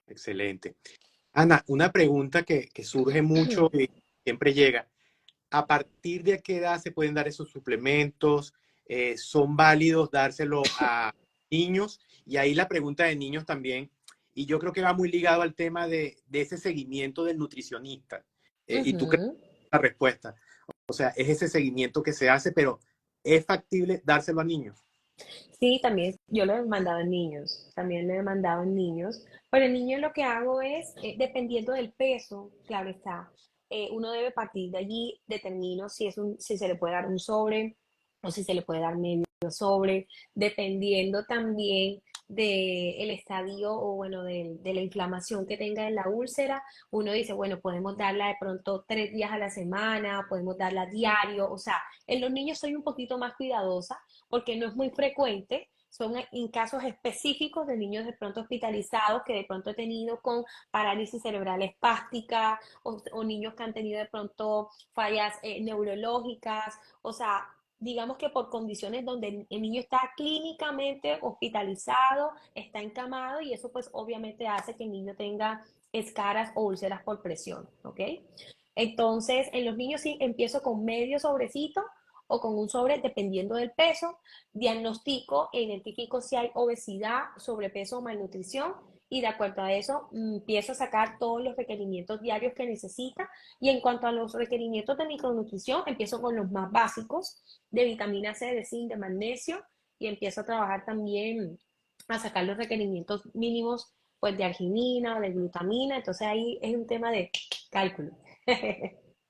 Excelente. Ana, una pregunta que surge mucho y siempre llega. ¿A partir de qué edad se pueden dar esos suplementos? ¿Son válidos dárselo a niños? Y ahí la pregunta de niños también, y yo creo que va muy ligado al tema de ese seguimiento del nutricionista. Y tú crees la respuesta. O sea, es ese seguimiento que se hace, pero ¿es factible dárselo a niños? Sí, también yo lo he mandado en niños, también lo he mandado en niños, pero en niños lo que hago es, dependiendo del peso, claro está, uno debe partir de allí, determino si se le puede dar un sobre o si se le puede dar medio sobre, dependiendo también del estadio o bueno, de la inflamación que tenga en la úlcera, uno dice, bueno, podemos darla de pronto 3 días a la semana, podemos darla diario, o sea, en los niños soy un poquito más cuidadosa porque no es muy frecuente, son en casos específicos de niños de pronto hospitalizados que de pronto he tenido con parálisis cerebral espástica o niños que han tenido de pronto fallas neurológicas, o sea, digamos que por condiciones donde el niño está clínicamente hospitalizado, está encamado y eso pues obviamente hace que el niño tenga escaras o úlceras por presión, ¿ok? Entonces, en los niños sí empiezo con medio sobrecito o con un sobre dependiendo del peso, diagnostico e identifico si hay obesidad, sobrepeso o malnutrición y de acuerdo a eso empiezo a sacar todos los requerimientos diarios que necesita y en cuanto a los requerimientos de micronutrición empiezo con los más básicos de vitamina C, de zinc, de magnesio y empiezo a trabajar también a sacar los requerimientos mínimos pues de arginina o de glutamina, entonces ahí es un tema de cálculo.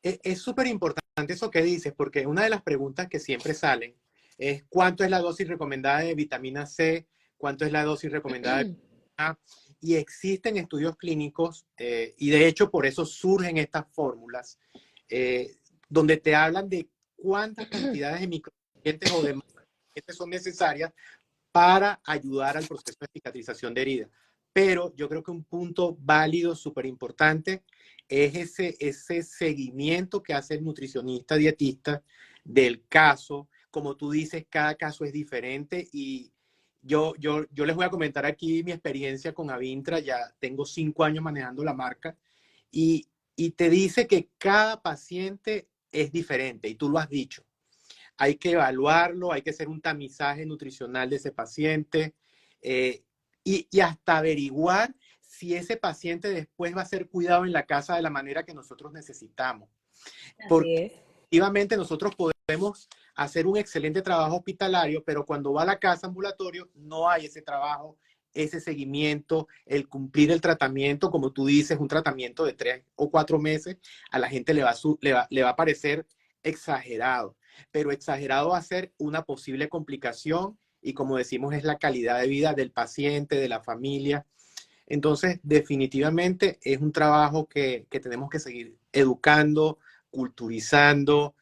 Es súper importante eso que dices, porque una de las preguntas que siempre salen es cuánto es la dosis recomendada de vitamina C, cuánto es la dosis recomendada de vitamina A, y existen estudios clínicos, y de hecho por eso surgen estas fórmulas, donde te hablan de cuántas cantidades de micronutrientes o de macronutrientes son necesarias para ayudar al proceso de cicatrización de herida. Pero yo creo que un punto válido, súper importante, es ese seguimiento que hace el nutricionista dietista del caso. Como tú dices, cada caso es diferente y yo les voy a comentar aquí mi experiencia con Avintra. Ya tengo 5 años manejando la marca y, y te dice que cada paciente es diferente y tú lo has dicho. Hay que evaluarlo, hay que hacer un tamizaje nutricional de ese paciente eh, y hasta averiguar si ese paciente después va a ser cuidado en la casa de la manera que nosotros necesitamos. Así Porque es. efectivamente nosotros podemos hacer un excelente trabajo hospitalario, pero cuando va a la casa ambulatorio no hay ese trabajo, ese seguimiento, el cumplir el tratamiento, como tú dices, un tratamiento de 3 o 4 meses, a la gente le va a parecer exagerado, pero exagerado va a ser una posible complicación y como decimos es la calidad de vida del paciente, de la familia. Entonces, definitivamente es un trabajo que tenemos que seguir educando, culturizando,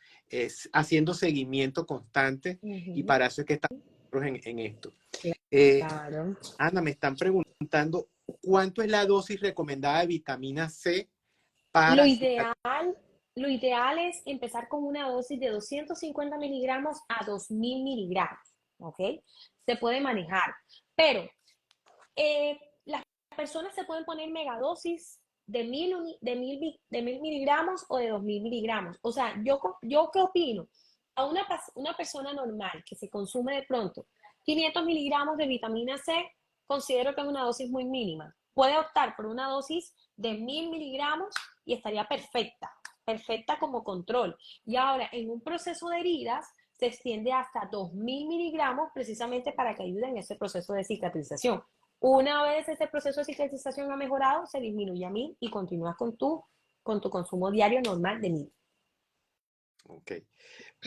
haciendo seguimiento constante y Ujú. para eso es que estamos en esto. Eh, Claro. Ana, me están preguntando cuánto es la dosis recomendada de vitamina C para Lo cicatrización. ideal, lo ideal es empezar con una dosis de 250 miligramos a 2000 miligramos, ¿ok? Se puede manejar, pero las personas se pueden poner megadosis de 1000 miligramos o de 2000 miligramos. O sea, yo qué opino. A una persona normal que se consume de pronto 500 miligramos de vitamina C, considero que es una dosis muy mínima. Puede optar por una dosis de 1000 miligramos y estaría perfecta, perfecta como control. Y ahora, en un proceso de heridas, se extiende hasta 2000 miligramos precisamente para que ayuden en ese proceso de cicatrización. Una vez ese proceso de cicatrización ha mejorado, se disminuye a 1000 y continúas con tu consumo diario normal de 1000. Ok.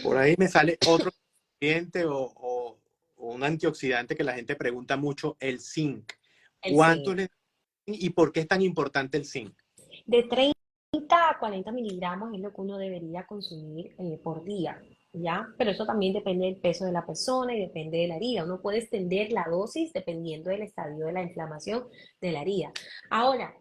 Por ahí me sale otro nutriente o un antioxidante que la gente pregunta mucho, el zinc. El ¿Cuánto zinc. le y por qué es tan importante el zinc? De 30 a 40 miligramos es lo que uno debería consumir por día, ¿ya? Pero eso también depende del peso de la persona y depende de la herida. Uno puede extender la dosis dependiendo del estadio de la inflamación de la herida. Ahora,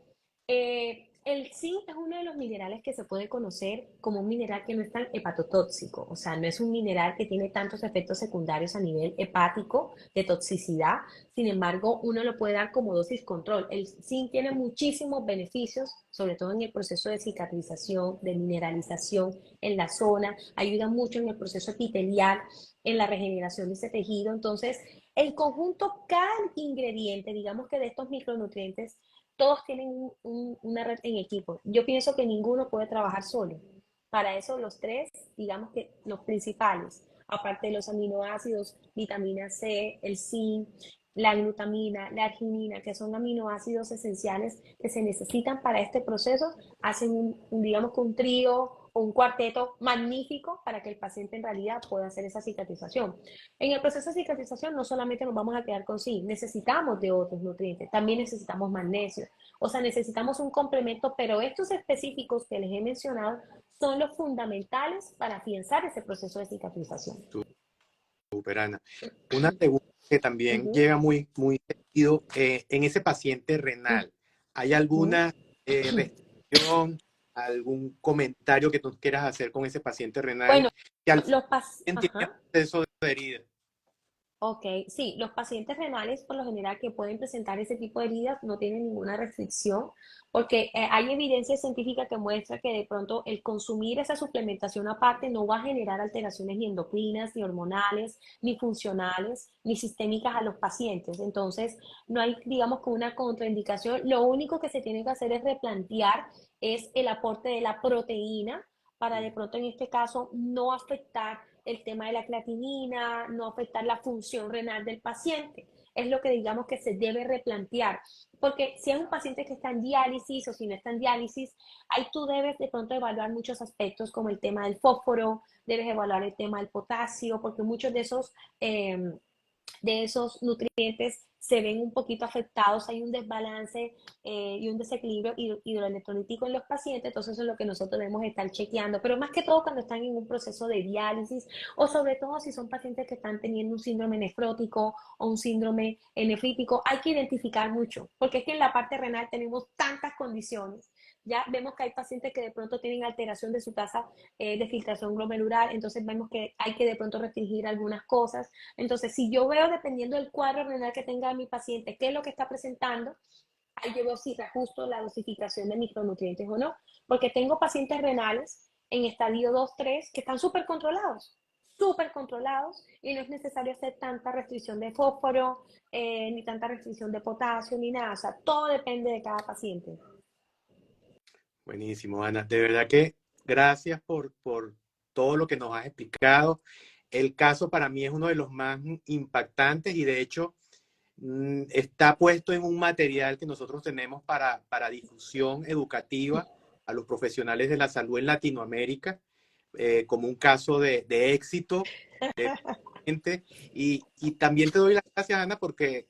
el zinc es uno de los minerales que se puede conocer como un mineral que no es tan hepatotóxico, o sea, no es un mineral que tiene tantos efectos secundarios a nivel hepático de toxicidad. Sin embargo, uno lo puede dar como dosis control. El zinc tiene muchísimos beneficios, sobre todo en el proceso de cicatrización, de mineralización en la zona, ayuda mucho en el proceso epitelial, en la regeneración de ese tejido. Entonces, el conjunto, cada ingrediente, digamos que de estos micronutrientes, todos tienen una red en equipo. Yo pienso que ninguno puede trabajar solo. Para eso los tres, digamos que los principales, aparte de los aminoácidos, vitamina C, el zinc, la glutamina, la arginina, que son aminoácidos esenciales que se necesitan para este proceso, hacen digamos que un trío o un cuarteto magnífico para que el paciente en realidad pueda hacer esa cicatrización. En el proceso de cicatrización no solamente nos vamos a quedar con zinc, necesitamos de otros nutrientes, también necesitamos magnesio, o sea, necesitamos un complemento, pero estos específicos que les he mencionado son los fundamentales para afianzar ese proceso de cicatrización. Super, Ana. Una pregunta que también Uh llega muy seguido, en ese paciente -huh. renal, ¿hay Uh -huh. alguna restricción, algún comentario que tú quieras hacer con ese paciente renal Bueno, que al los pas fin tiene Ajá. proceso de herida? Ok, sí, los pacientes renales por lo general que pueden presentar ese tipo de heridas no tienen ninguna restricción porque hay evidencia científica que muestra que de pronto el consumir esa suplementación aparte no va a generar alteraciones ni endocrinas, ni hormonales, ni funcionales, ni sistémicas a los pacientes. Entonces, no hay, digamos, que una contraindicación. Lo único que se tiene que hacer es replantear es el aporte de la proteína para de pronto en este caso no afectar el tema de la creatinina, no afectar la función renal del paciente. Es lo que digamos que se debe replantear. Porque si es un paciente que está en diálisis o si no está en diálisis, ahí tú debes de pronto evaluar muchos aspectos como el tema del fósforo, debes evaluar el tema del potasio, porque muchos de esos de esos nutrientes se ven un poquito afectados, hay un desbalance y un desequilibrio hidroelectrolítico en los pacientes, entonces eso es lo que nosotros debemos estar chequeando, pero más que todo cuando están en un proceso de diálisis o sobre todo si son pacientes que están teniendo un síndrome nefrótico o un síndrome nefrítico, hay que identificar mucho, porque es que en la parte renal tenemos tantas condiciones. Ya vemos que hay pacientes que de pronto tienen alteración de su tasa de filtración glomerular, entonces vemos que hay que de pronto restringir algunas cosas. Entonces, si yo veo, dependiendo del cuadro renal que tenga mi paciente, qué es lo que está presentando, ahí yo veo si reajusto la dosificación de micronutrientes o no, porque tengo pacientes renales en estadio 2, 3 que están súper controlados y no es necesario hacer tanta restricción de fósforo, ni tanta restricción de potasio, ni nada, o sea, todo depende de cada paciente. Buenísimo, Ana. De verdad que gracias por todo lo que nos has explicado. El caso para mí es uno de los más impactantes y de hecho está puesto en un material que nosotros tenemos para difusión educativa a los profesionales de la salud en Latinoamérica, como un caso de éxito. De gente. Y también te doy las gracias, Ana, porque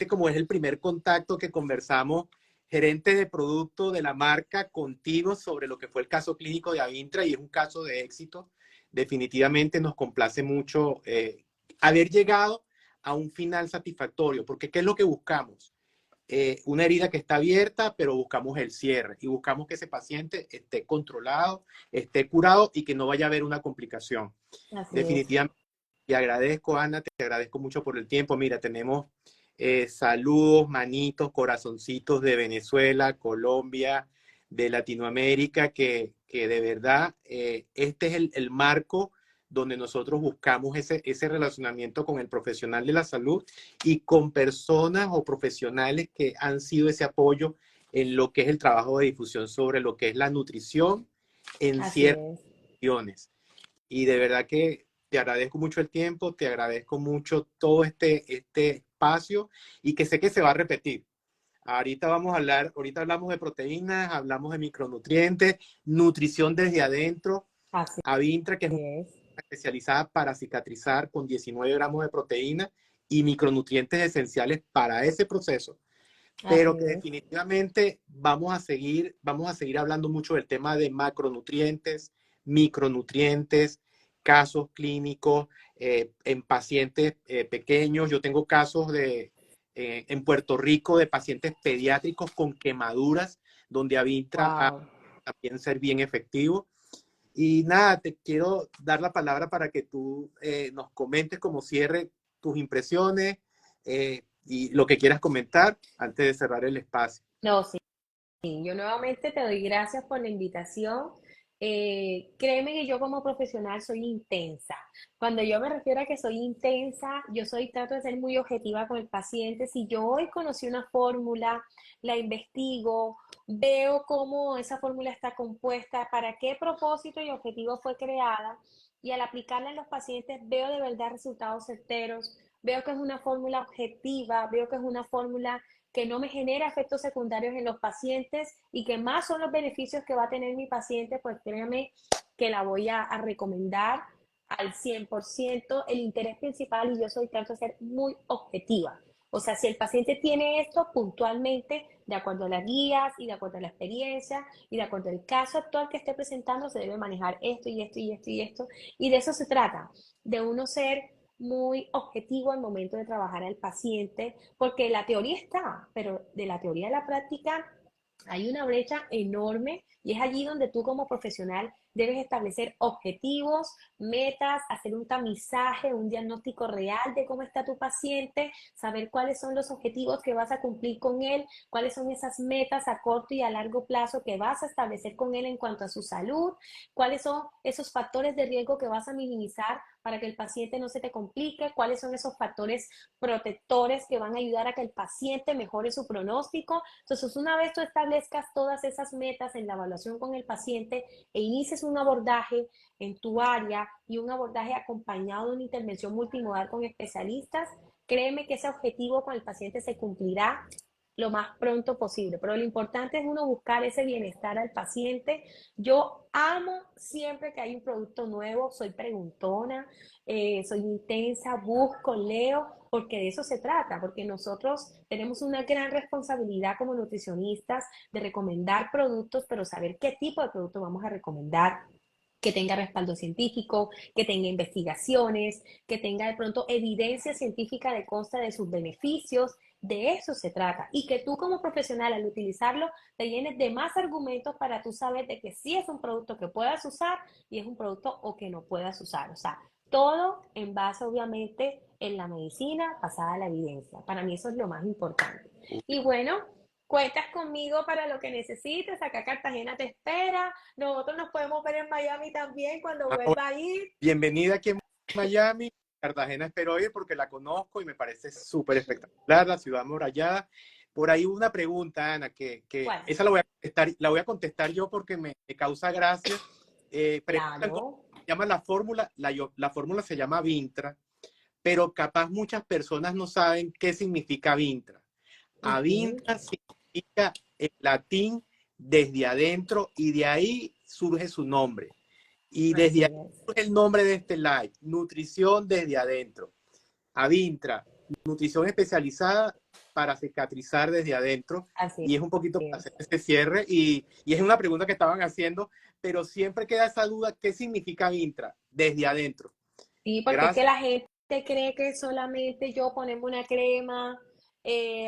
como es el primer contacto que conversamos, gerente de producto de la marca, contigo sobre lo que fue el caso clínico de Avintra y es un caso de éxito. Definitivamente nos complace mucho haber llegado a un final satisfactorio, porque ¿qué es lo que buscamos? Una herida que está abierta, pero buscamos el cierre y buscamos que ese paciente esté controlado, esté curado y que no vaya a haber una complicación. Así es. Definitivamente, te agradezco, Ana, te agradezco mucho por el tiempo. Mira, tenemos saludos, manitos, corazoncitos de Venezuela, Colombia, de Latinoamérica, que de verdad este es el marco donde nosotros buscamos ese relacionamiento con el profesional de la salud y con personas o profesionales que han sido ese apoyo en lo que es el trabajo de difusión sobre lo que es la nutrición en Así ciertas es. regiones. Y de verdad que te agradezco mucho el tiempo, te agradezco mucho todo este espacio y que sé que se va a repetir. Ahorita vamos a hablar, ahorita hablamos de proteínas, hablamos de micronutrientes, nutrición desde adentro, Así Avintra, que es una es. especializada para cicatrizar con 19 gramos de proteína y micronutrientes esenciales para ese proceso, pero Así que es. definitivamente vamos a seguir hablando mucho del tema de macronutrientes, micronutrientes, casos clínicos en pacientes pequeños. Yo tengo casos en Puerto Rico de pacientes pediátricos con quemaduras, donde Avintra Wow. también ser bien efectivo. Y nada, te quiero dar la palabra para que tú nos comentes como cierre tus impresiones y lo que quieras comentar antes de cerrar el espacio. No, sí. Sí, yo nuevamente te doy gracias por la invitación. Créeme que yo como profesional soy intensa. Cuando yo me refiero a que soy intensa, trato de ser muy objetiva con el paciente. Si yo hoy conocí una fórmula, la investigo, veo cómo esa fórmula está compuesta, para qué propósito y objetivo fue creada, y al aplicarla en los pacientes veo de verdad resultados certeros, veo que es una fórmula objetiva, veo que es una fórmula que no me genera efectos secundarios en los pacientes y que más son los beneficios que va a tener mi paciente, pues créame que la voy a recomendar al 100%. El interés principal, y yo soy tanto de ser muy objetiva. O sea, si el paciente tiene esto puntualmente, de acuerdo a las guías y de acuerdo a la experiencia y de acuerdo al caso actual que esté presentando, se debe manejar esto y esto y esto y esto. Y de eso se trata, de uno ser muy objetivo al momento de trabajar al paciente, porque la teoría está, pero de la teoría a la práctica hay una brecha enorme y es allí donde tú como profesional debes establecer objetivos, metas, hacer un tamizaje, un diagnóstico real de cómo está tu paciente, saber cuáles son los objetivos que vas a cumplir con él, cuáles son esas metas a corto y a largo plazo que vas a establecer con él en cuanto a su salud, cuáles son esos factores de riesgo que vas a minimizar para que el paciente no se te complique, cuáles son esos factores protectores que van a ayudar a que el paciente mejore su pronóstico. Entonces, una vez tú establezcas todas esas metas en la evaluación con el paciente e inicies un abordaje en tu área y un abordaje acompañado de una intervención multimodal con especialistas, créeme que ese objetivo con el paciente se cumplirá lo más pronto posible. Pero lo importante es uno buscar ese bienestar al paciente. Yo amo siempre que hay un producto nuevo, soy preguntona, soy intensa, busco, leo, porque de eso se trata, porque nosotros tenemos una gran responsabilidad como nutricionistas de recomendar productos, pero saber qué tipo de producto vamos a recomendar, que tenga respaldo científico, que tenga investigaciones, que tenga de pronto evidencia científica de consta de sus beneficios. De eso se trata. Y que tú como profesional al utilizarlo te llenes de más argumentos para tú saber de que sí es un producto que puedas usar y es un producto o que no puedas usar. O sea, todo en base obviamente en la medicina basada en la evidencia. Para mí eso es lo más importante. Y bueno, cuentas conmigo para lo que necesites. Acá Cartagena te espera. Nosotros nos podemos ver en Miami también cuando vuelva a ir. Bienvenida aquí en Miami. Cartagena espero ir porque la conozco y me parece súper espectacular, la ciudad amurallada. Por ahí una pregunta, Ana, que esa la voy a contestar yo porque me causa gracia. Claro. Se llama la fórmula, la fórmula se llama Vintra, pero capaz muchas personas no saben qué significa Vintra. Avintra significa en latín desde adentro y de ahí surge su nombre. Y desde ahí surge el nombre de este live, Nutrición desde adentro. Avintra, nutrición especializada para cicatrizar desde adentro. Y es un poquito para hacer este cierre. Y es una pregunta que estaban haciendo, pero siempre queda esa duda, ¿qué significa Avintra desde adentro? Sí, porque es que la gente cree que solamente yo ponerme una crema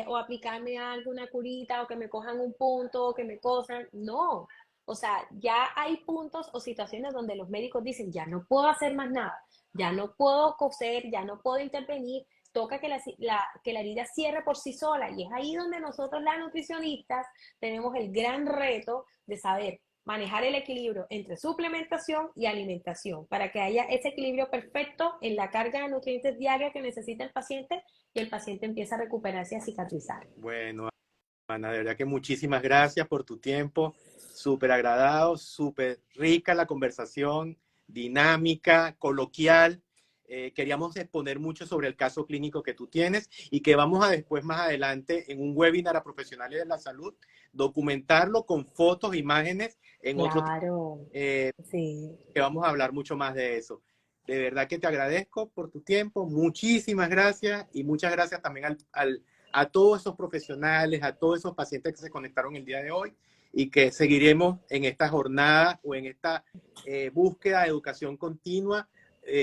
o aplicarme algo, una curita, o que me cojan un punto, o que me cosan. No. O sea, ya hay puntos o situaciones donde los médicos dicen, ya no puedo hacer más nada, ya no puedo coser, ya no puedo intervenir, toca que que la herida cierre por sí sola. Y es ahí donde nosotros, las nutricionistas, tenemos el gran reto de saber manejar el equilibrio entre suplementación y alimentación para que haya ese equilibrio perfecto en la carga de nutrientes diaria que necesita el paciente y el paciente empieza a recuperarse y a cicatrizar. Bueno, Ana, de verdad que muchísimas gracias por tu tiempo, súper agradado, súper rica la conversación, dinámica, coloquial. Queríamos exponer mucho sobre el caso clínico que tú tienes y que vamos a después, más adelante, en un webinar a profesionales de la salud, documentarlo con fotos, imágenes, en otro sí. que vamos a hablar mucho más de eso. De verdad que te agradezco por tu tiempo, muchísimas gracias y muchas gracias también a todos esos profesionales, a todos esos pacientes que se conectaron el día de hoy y que seguiremos en esta jornada o en esta búsqueda de educación continua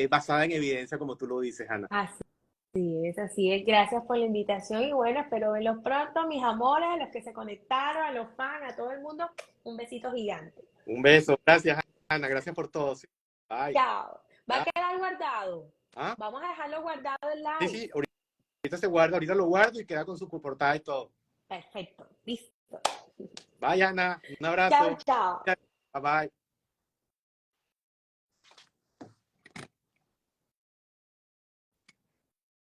basada en evidencia, como tú lo dices, Ana. Así es. Gracias por la invitación y bueno, espero verlos pronto, mis amores, a los que se conectaron, a los fans, a todo el mundo. Un besito gigante. Un beso. Gracias, Ana. Gracias por todo. Bye. Chao. Va a quedar guardado. ¿Ah? Vamos a dejarlo guardado en live. Sí, ahorita se guarda, ahorita lo guardo y queda con su portada y todo. Perfecto. Listo. Bye, Ana. Un abrazo. Chao. Bye, bye.